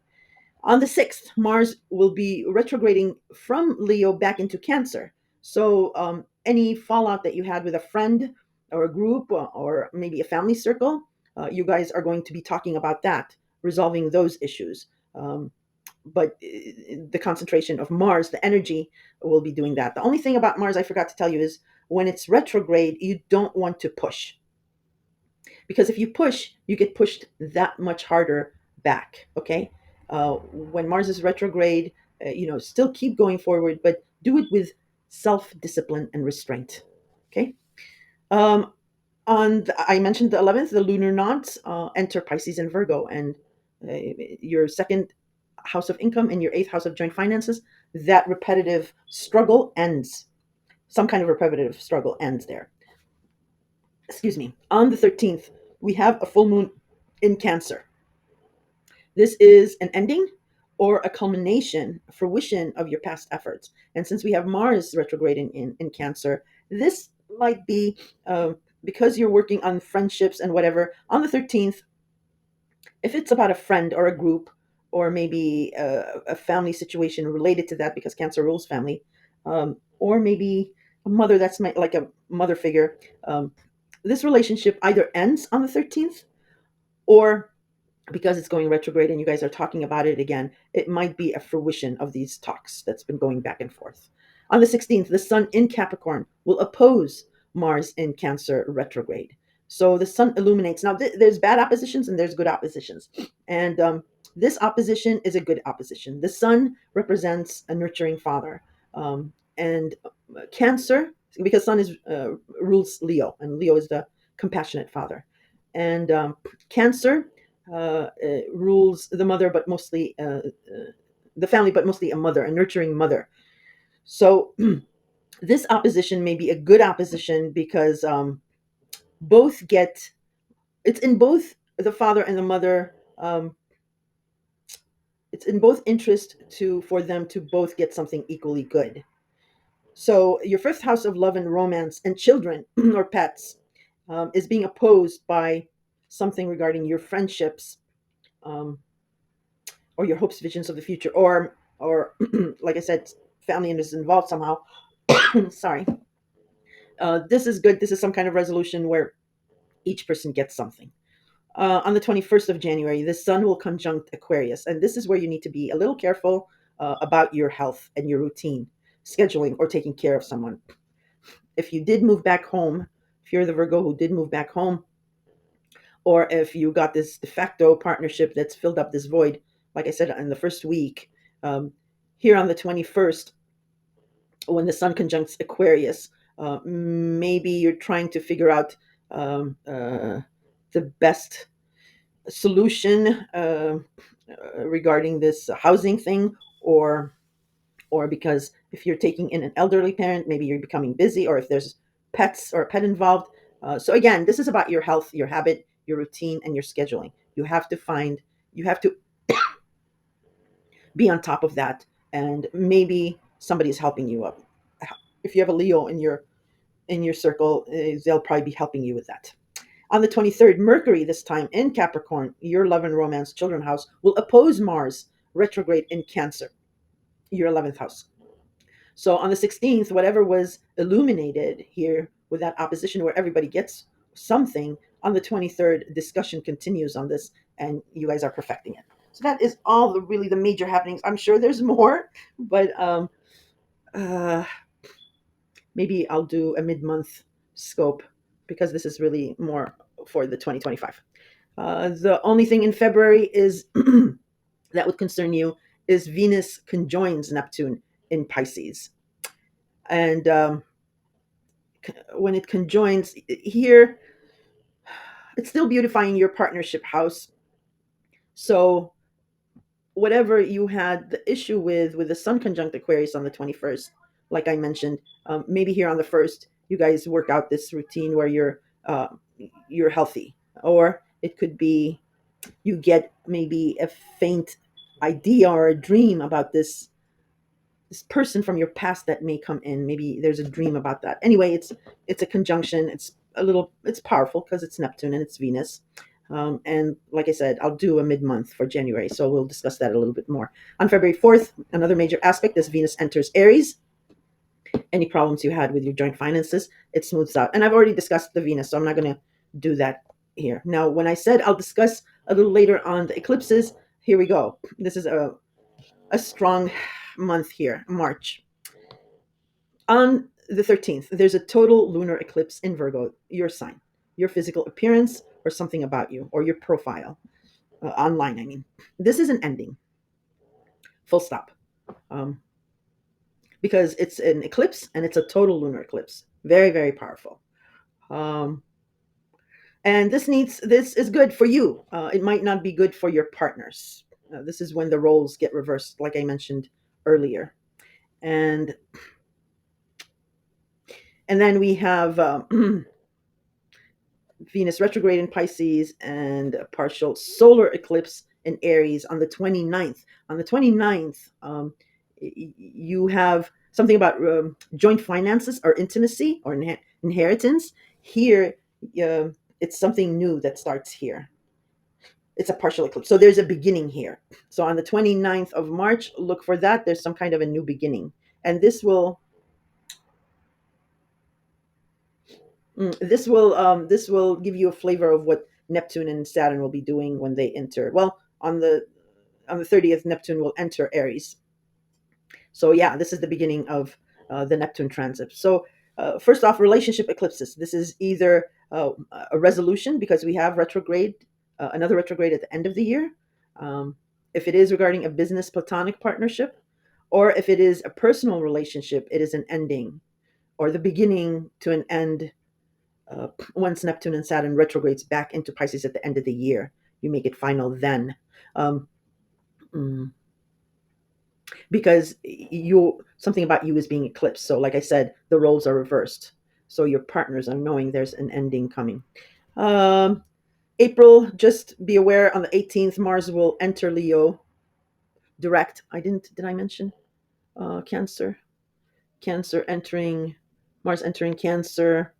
Speaker 1: On the 6th, Mars will be retrograding from Leo back into Cancer. So, any fallout that you had with a friend or a group or maybe a family circle, you guys are going to be talking about that, resolving those issues. But the concentration of Mars, the energy, will be doing that. The only thing about Mars I forgot to tell you is when it's retrograde, you don't want to push, because if you push, you get pushed that much harder back. Okay, when Mars is retrograde, still keep going forward, but do it with self-discipline and restraint. Okay. um, I mentioned the 11th, the lunar nodes enter Pisces and Virgo, and uh, your second house of income and your eighth house of joint finances, that repetitive struggle ends. Some kind of repetitive struggle ends there. Excuse me. On the 13th, we have a full moon in Cancer. This is an ending or a culmination, a fruition of your past efforts. And since we have Mars retrograding in Cancer, this might be because you're working on friendships and whatever. On the 13th, if it's about a friend or a group or maybe a family situation related to that, because Cancer rules family, or maybe a mother that's like a mother figure, this relationship either ends on the 13th, or because it's going retrograde and you guys are talking about it again, it might be a fruition of these talks that's been going back and forth. On the 16th, the Sun in Capricorn will oppose Mars in Cancer retrograde. So the Sun illuminates. Now, there's bad oppositions and there's good oppositions. And this opposition is a good opposition. The Sun represents a nurturing father. And Cancer, because Sun rules Leo, and Leo is the compassionate father. And Cancer rules the mother, but mostly the family, but mostly a mother, a nurturing mother. So this opposition may be a good opposition because both get, it's in both the father and the mother. It's in both interest to for them to both get something equally good. So your fifth house of love and romance and children or pets is being opposed by something regarding your friendships, um, or your hopes, visions of the future, or like I said, family is involved somehow. Sorry. This is good. This is some kind of resolution where each person gets something. On the 21st of January, the Sun will conjunct Aquarius, and this is where you need to be a little careful about your health and your routine, scheduling, or taking care of someone. If you did move back home, if you're the Virgo who did move back home, or if you got this de facto partnership that's filled up this void, like I said, in the first week, um, here on the 21st, when the Sun conjuncts Aquarius, maybe you're trying to figure out the best solution regarding this housing thing, or because if you're taking in an elderly parent, maybe you're becoming busy, or if there's pets or a pet involved. So again, this is about your health, your habit, your routine, and your scheduling. You have to be on top of that, and maybe somebody's helping you up. If you have a Leo in your circle, they'll probably be helping you with that. On the 23rd, Mercury, this time in Capricorn, your love and romance children house, will oppose Mars retrograde in Cancer, your 11th house. So on the 16th, whatever was illuminated here with that opposition where everybody gets something, on the 23rd, discussion continues on this, and you guys are perfecting it. So that is all the really the major happenings. I'm sure there's more, but uh, maybe I'll do a mid-month scope because this is really more for the 2025. The only thing in February is that would concern you is Venus conjoins Neptune in Pisces. And when it conjoins here, it's still beautifying your partnership house. So whatever you had the issue with the Sun conjunct Aquarius on the 21st, like I mentioned, maybe here on the 1st, you guys work out this routine where you're healthy, or it could be you get maybe a faint idea or a dream about this person from your past that may come in. Maybe there's a dream about that. Anyway, it's a conjunction. It's powerful because it's Neptune and it's Venus. And like I said, I'll do a mid-month for January, so we'll discuss that a little bit more. On February 4th, another major aspect is Venus enters Aries. Any problems you had with your joint finances, it smooths out. And I've already discussed the Venus, so I'm not going to do that here. Now, when I said I'll discuss a little later on the eclipses, here we go. This is a strong month here, March. On the 13th, there's a total lunar eclipse in Virgo, your sign, your physical appearance, or something about you, or your profile, online, I mean. This is an ending, full stop. Um, because it's an eclipse and it's a total lunar eclipse. Very, very powerful. Um, and this is good for you. It might not be good for your partners. This is when the roles get reversed, like I mentioned earlier. And then we have Venus retrograde in Pisces and a partial solar eclipse in Aries on the 29th. On the 29th, you have something about joint finances or intimacy or inheritance. Here, uh, it's something new that starts here. It's a partial eclipse. So there's a beginning here. So on the 29th of March, look for that. There's some kind of a new beginning. And this will give you a flavor of what Neptune and Saturn will be doing when they enter. Well, on the 30th, Neptune will enter Aries. So yeah, this is the beginning of the Neptune transit. So first off, relationship eclipses. This is either a resolution because we have retrograde, another retrograde at the end of the year. Um, if it is regarding a business platonic partnership, or if it is a personal relationship, it is an ending or the beginning to an end. Once Neptune and Saturn retrogrades back into Pisces at the end of the year, you make it final then. Um, mm, because you something about you is being eclipsed. So, like I said, the roles are reversed. So your partners are knowing there's an ending coming. Um, April, just be aware on the 18th, Mars will enter Leo direct. Did I mention Cancer? Cancer entering, Mars entering Cancer.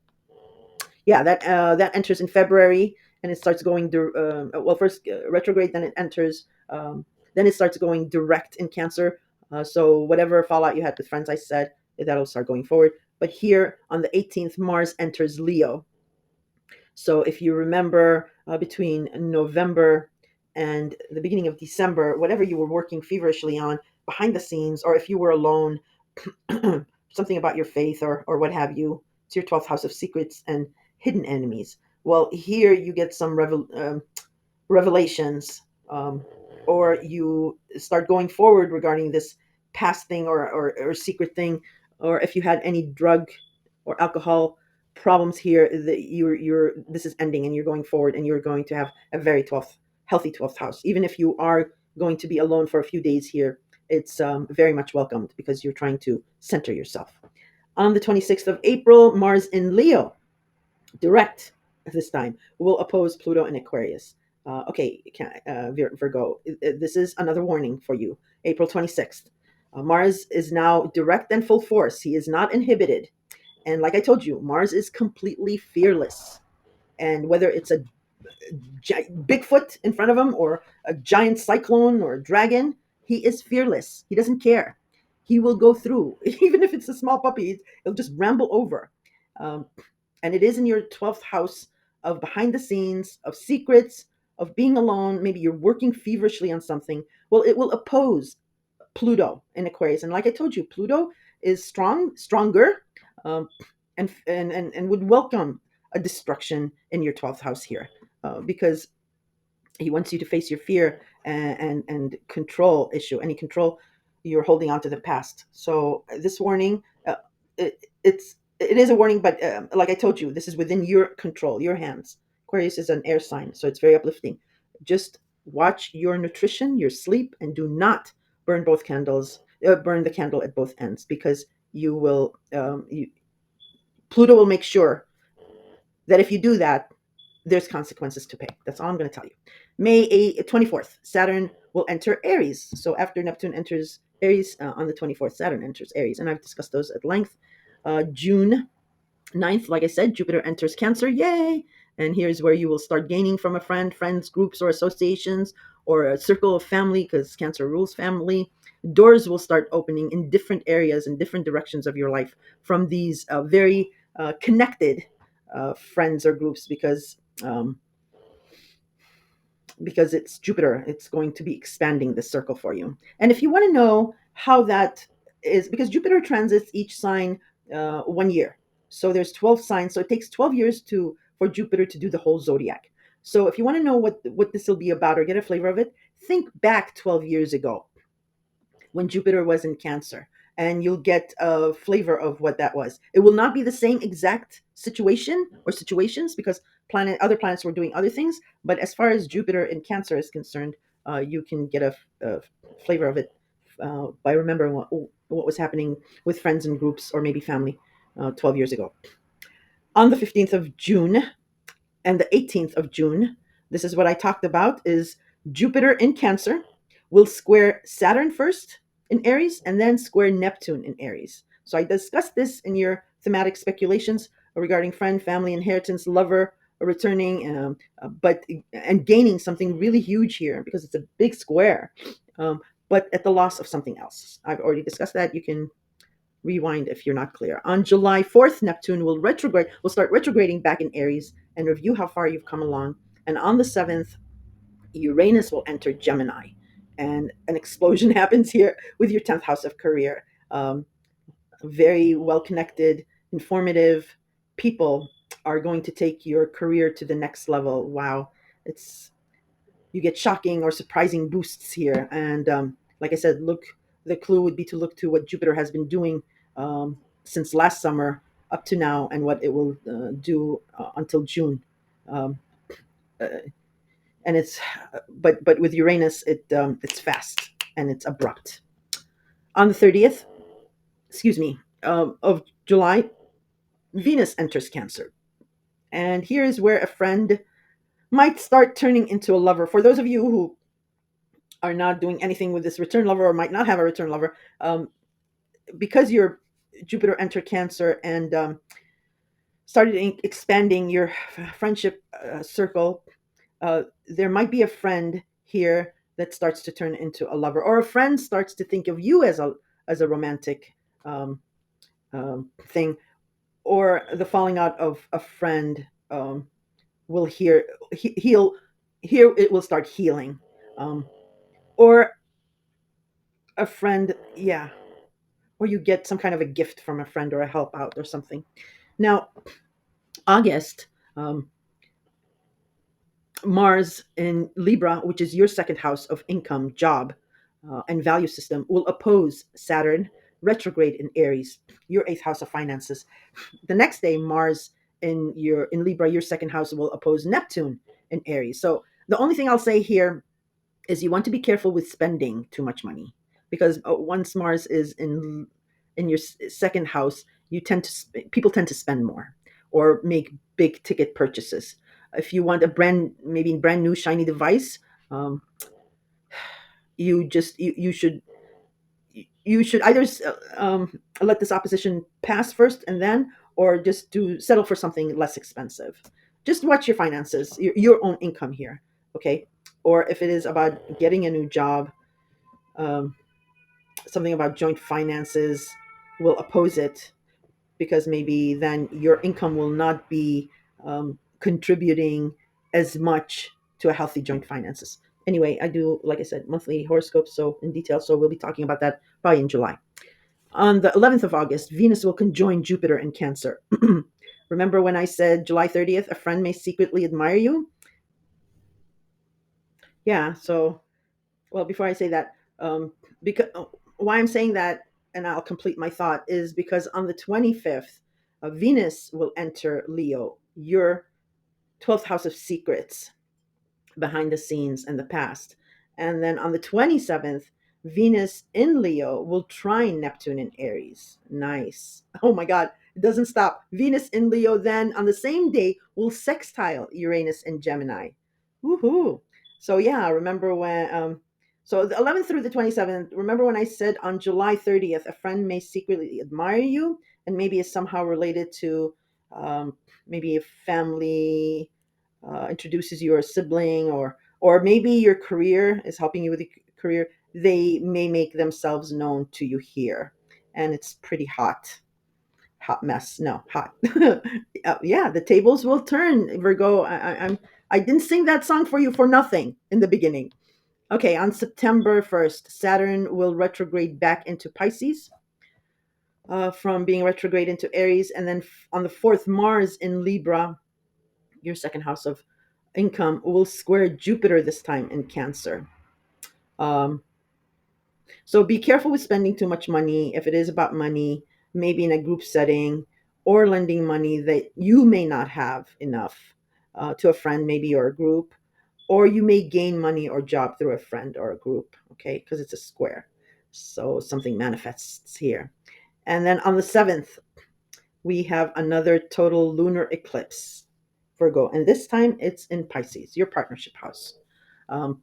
Speaker 1: Yeah, that enters in February and it starts going well, first retrograde, then it enters, then it starts going direct in Cancer. So whatever fallout you had with friends, I said that'll start going forward. But here on the 18th, Mars enters Leo. So if you remember, between November and the beginning of December, whatever you were working feverishly on behind the scenes, or if you were alone, something about your faith or what have you, it's your 12th house of secrets and hidden enemies. Well, here you get some revelations, or you start going forward regarding this past thing or secret thing, or if you had any drug or alcohol problems here, that you're this is ending and you're going forward and you're going to have a very 12th healthy 12th house. Even if you are going to be alone for a few days here, it's very much welcomed because you're trying to center yourself. On the 26th of April, Mars in Leo direct this time will oppose Pluto in Aquarius. Okay, Virgo, this is another warning for you. April 26th. Mars is now direct and full force. He is not inhibited. And like I told you, Mars is completely fearless. And whether it's a Bigfoot in front of him or a giant cyclone or a dragon, he is fearless. He doesn't care. He will go through, even if it's a small puppy, he'll just ramble over. Um, and it is in your 12th house of behind the scenes, of secrets, of being alone. Maybe you're working feverishly on something. Well, it will oppose Pluto in Aquarius. And like I told you, Pluto is stronger, um, and would welcome a destruction in your 12th house here, because he wants you to face your fear and control issue, any control you're holding on to the past. So this warning, it is a warning, but like I told you, this is within your control, your hands. Aquarius is an air sign, so it's very uplifting. Just watch your nutrition, your sleep, and do not burn both candles. Burn the candle at both ends, because you will. Pluto will make sure that if you do that, there's consequences to pay. That's all I'm going to tell you. May 24th, Saturn will enter Aries. So after Neptune enters Aries on the 24th, Saturn enters Aries. And I've discussed those at length. June 9th, like I said, Jupiter enters Cancer. Yay! And here's where you will start gaining from a friend, friends, groups, or associations, or a circle of family, because Cancer rules family. Doors will start opening in different areas and different directions of your life from these very connected friends or groups, because it's Jupiter, it's going to be expanding the circle for you. And if you want to know how that is, because Jupiter transits each sign 1 year, so there's 12 signs, so it takes 12 years to for Jupiter to do the whole zodiac. So if you want to know what this will be about or get a flavor of it, think back 12 years ago when Jupiter was in Cancer, and you'll get a flavor of what that was. It will not be the same exact situation or situations, because other planets were doing other things. But as far as Jupiter in Cancer is concerned, you can get a flavor of it by remembering what was happening with friends and groups or maybe family 12 years ago. On the 15th of June, and the 18th of June, this is what I talked about, is Jupiter in Cancer will square Saturn first in Aries and then square Neptune in Aries. So I discussed this in your thematic speculations regarding friend, family, inheritance, lover, returning, but and gaining something really huge here because it's a big square, but at the loss of something else. I've already discussed that. You can rewind if you're not clear. On July 4th, Neptune will start retrograding back in Aries and review how far you've come along. And on the 7th, Uranus will enter Gemini. And an explosion happens here with your 10th house of career. Very well connected, informative people are going to take your career to the next level. Wow. It's You get shocking or surprising boosts here. And like I said, the clue would be to look to what Jupiter has been doing since last summer up to now, and what it will do until June. Um, uh, and it's but with Uranus, it's fast and it's abrupt. On the 30th, excuse me, of July, Venus enters Cancer, and here is where a friend might start turning into a lover. For those of you who are not doing anything with this return lover or might not have a return lover, because your Jupiter entered Cancer and started expanding your friendship circle, there might be a friend here that starts to turn into a lover, or a friend starts to think of you as a romantic thing, or the falling out of a friend will heal. Here it will start healing, or a friend, yeah, or you get some kind of a gift from a friend or a help out or something. Now, August, um, Mars in Libra, which is your second house of income, job, and value system, will oppose Saturn retrograde in Aries, your eighth house of finances. The next day, Mars in Libra, your second house, will oppose Neptune in Aries. So the only thing I'll say here is you want to be careful with spending too much money, because once Mars is in your second house, people tend to spend more or make big ticket purchases. If you want a brand new shiny device, um, you should either let this opposition pass first and then, or just to settle for something less expensive. Just watch your finances, your own income here, okay? Or if it is about getting a new job, um, something about joint finances will oppose it, because maybe then your income will not be contributing as much to a healthy joint finances. Anyway, I do, like I said, monthly horoscopes, so in detail. So we'll be talking about that probably in July. On the 11th of August, Venus will conjoin Jupiter in Cancer. Remember when I said July 30th, a friend may secretly admire you? Yeah, so, well, before I say that, because why I'm saying that, and I'll complete my thought, is because on the 25th, Venus will enter Leo, your 12th house of secrets, behind the scenes and the past. And then on the 27th, Venus in Leo will trine Neptune in Aries. Nice. Oh my God, it doesn't stop. Venus in Leo then on the same day will sextile Uranus in Gemini. Woohoo. So yeah, remember when so the 11th through the 27th, remember when I said on July 30th a friend may secretly admire you and maybe is somehow related to maybe a family introduces you or a sibling, or maybe your career is helping you with your career. They may make themselves known to you here, and it's pretty hot mess. No, hot. Yeah, the tables will turn, Virgo. I didn't sing that song for you for nothing in the beginning. Okay, on September 1st, Saturn will retrograde back into Pisces, from being retrograde into Aries, and then on the 4th, Mars in Libra, your second house of income, will square Jupiter this time in Cancer. Um, So be careful with spending too much money. If it is about money, maybe in a group setting, or lending money that you may not have enough to a friend, maybe, or a group, or you may gain money or job through a friend or a group, okay, because it's a square. So something manifests here. And then on the 7th, we have another total lunar eclipse, Virgo. And this time it's in Pisces, your partnership house. Um,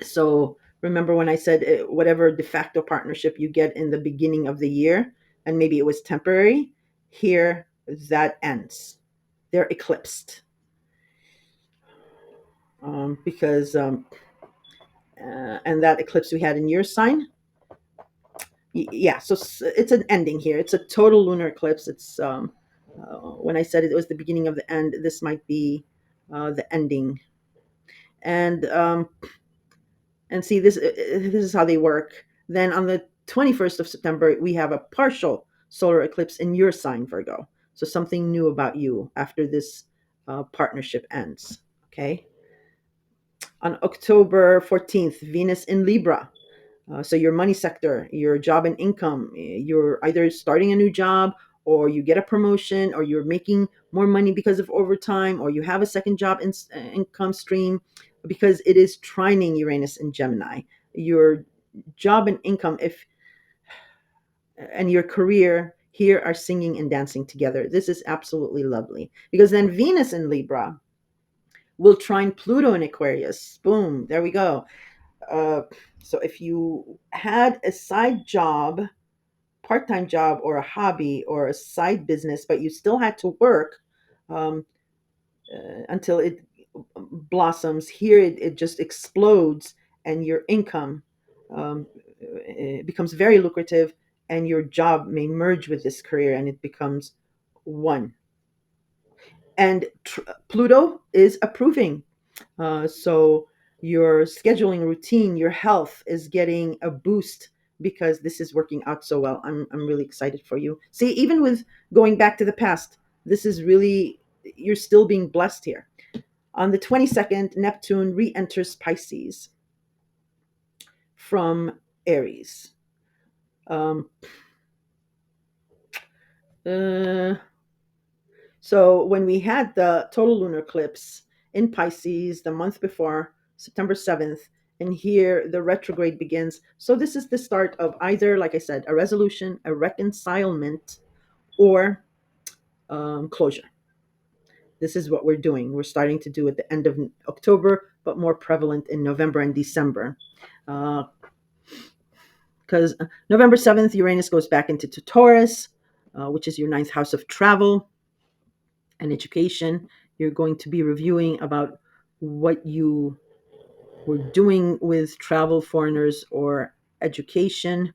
Speaker 1: so remember when I said whatever de facto partnership you get in the beginning of the year, and maybe it was temporary, here that ends. They're eclipsed because, and that eclipse we had in your sign. Yeah, so it's an ending here. It's a total lunar eclipse. It's when I said it was the beginning of the end, this might be the ending. And see, this is how they work. Then on the 21st of September, we have a partial solar eclipse in your sign, Virgo. So something new about you after this partnership ends. Okay. On October 14th, Venus in Libra. So your money sector, your job and income, you're either starting a new job, or you get a promotion, or you're making more money because of overtime, or you have a second job income stream, because it is trining Uranus in Gemini. Your job and income, if and your career here are singing and dancing together. This is absolutely lovely, because then Venus in Libra will trine Pluto in Aquarius. Boom, there we go. Uh, so if you had a side job, part-time job, or a hobby, or a side business, but you still had to work um, until it blossoms, here it just explodes, and your income it becomes very lucrative, and your job may merge with this career, and it becomes one. And Pluto is approving. So your scheduling routine, your health is getting a boost because this is working out so well. I'm really excited for you. See, even with going back to the past, this is really, you're still being blessed here. On the 22nd, Neptune re enters Pisces from Aries. Um, uh, So when we had the total lunar eclipse in Pisces the month before, September 7th, and here the retrograde begins. So this is the start of either, like I said, a resolution, a reconcilement, or closure. This is what we're doing. We're starting to do at the end of October, but more prevalent in November and December. Because November 7th, Uranus goes back into Taurus, which is your ninth house of travel and education. You're going to be reviewing about what you were doing with travel, foreigners, or education,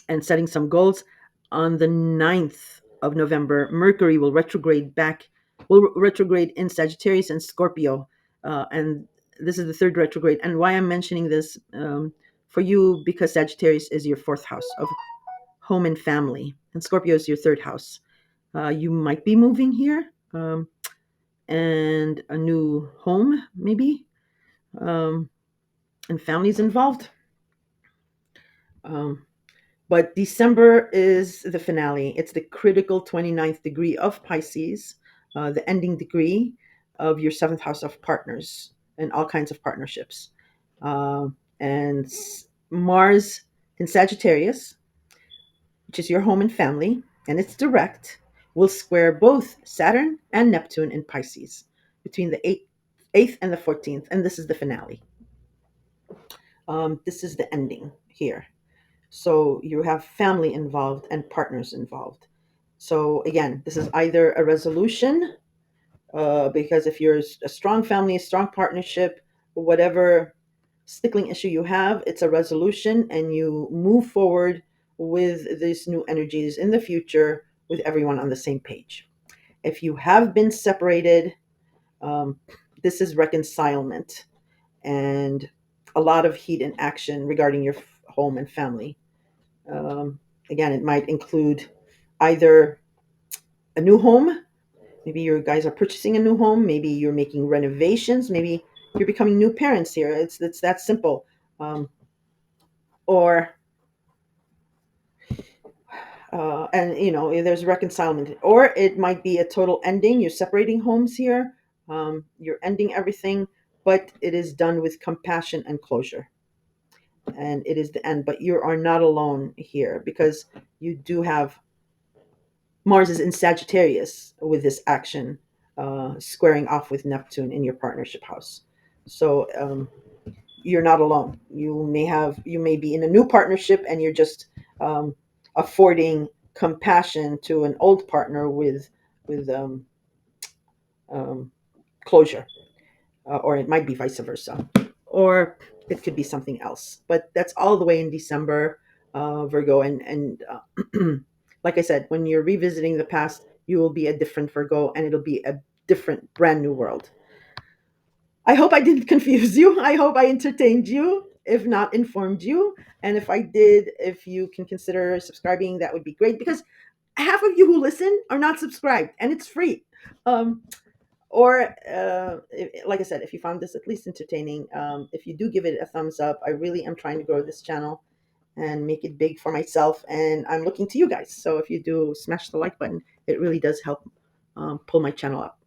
Speaker 1: and setting some goals. On the 9th of November, Mercury will retrograde in Sagittarius and Scorpio. And this is the third retrograde. And why I'm mentioning this for you, because Sagittarius is your fourth house of home and family, and Scorpio is your third house. You might be moving here. And a new home, maybe, um, and families involved. Um, but December is the finale. It's the critical 29th degree of Pisces, the ending degree of your seventh house of partners and all kinds of partnerships. And Mars in Sagittarius, which is your home and family, and it's direct, will square both Saturn and Neptune in Pisces between the 8th and the 14th, and this is the finale. This is the ending here. So you have family involved and partners involved. So again, this is either a resolution, because if you're a strong family, a strong partnership, whatever stickling issue you have, it's a resolution, and you move forward with these new energies in the future with everyone on the same page. If you have been separated, um, this is reconcilement and a lot of heat and action regarding your home and family. Um, Again, it might include either a new home. Maybe you guys are purchasing a new home. Maybe you're making renovations. Maybe you're becoming new parents here. It's that simple. Or and there's reconcilement, or it might be a total ending. You're separating homes here. You're ending everything, but it is done with compassion and closure, and it is the end. But you are not alone here, because you do have Mars is in Sagittarius with this action, squaring off with Neptune in your partnership house. So you're not alone. You may be in a new partnership, and you're just um, affording compassion to an old partner with um, closure, or it might be vice versa, or it could be something else. But that's all the way in December, Virgo, and like I said, when you're revisiting the past, you will be a different Virgo, and it'll be a different, brand new world. I hope I didn't confuse you. I hope I entertained you, if not informed you. And if I did, if you can consider subscribing, that would be great, because half of you who listen are not subscribed, and it's free. Um, or like I said, if you found this at least entertaining, if you do give it a thumbs up. I really am trying to grow this channel and make it big for myself, and I'm looking to you guys. So if you do smash the like button, it really does help pull my channel up.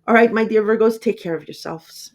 Speaker 1: All right, my dear Virgos, take care of yourselves.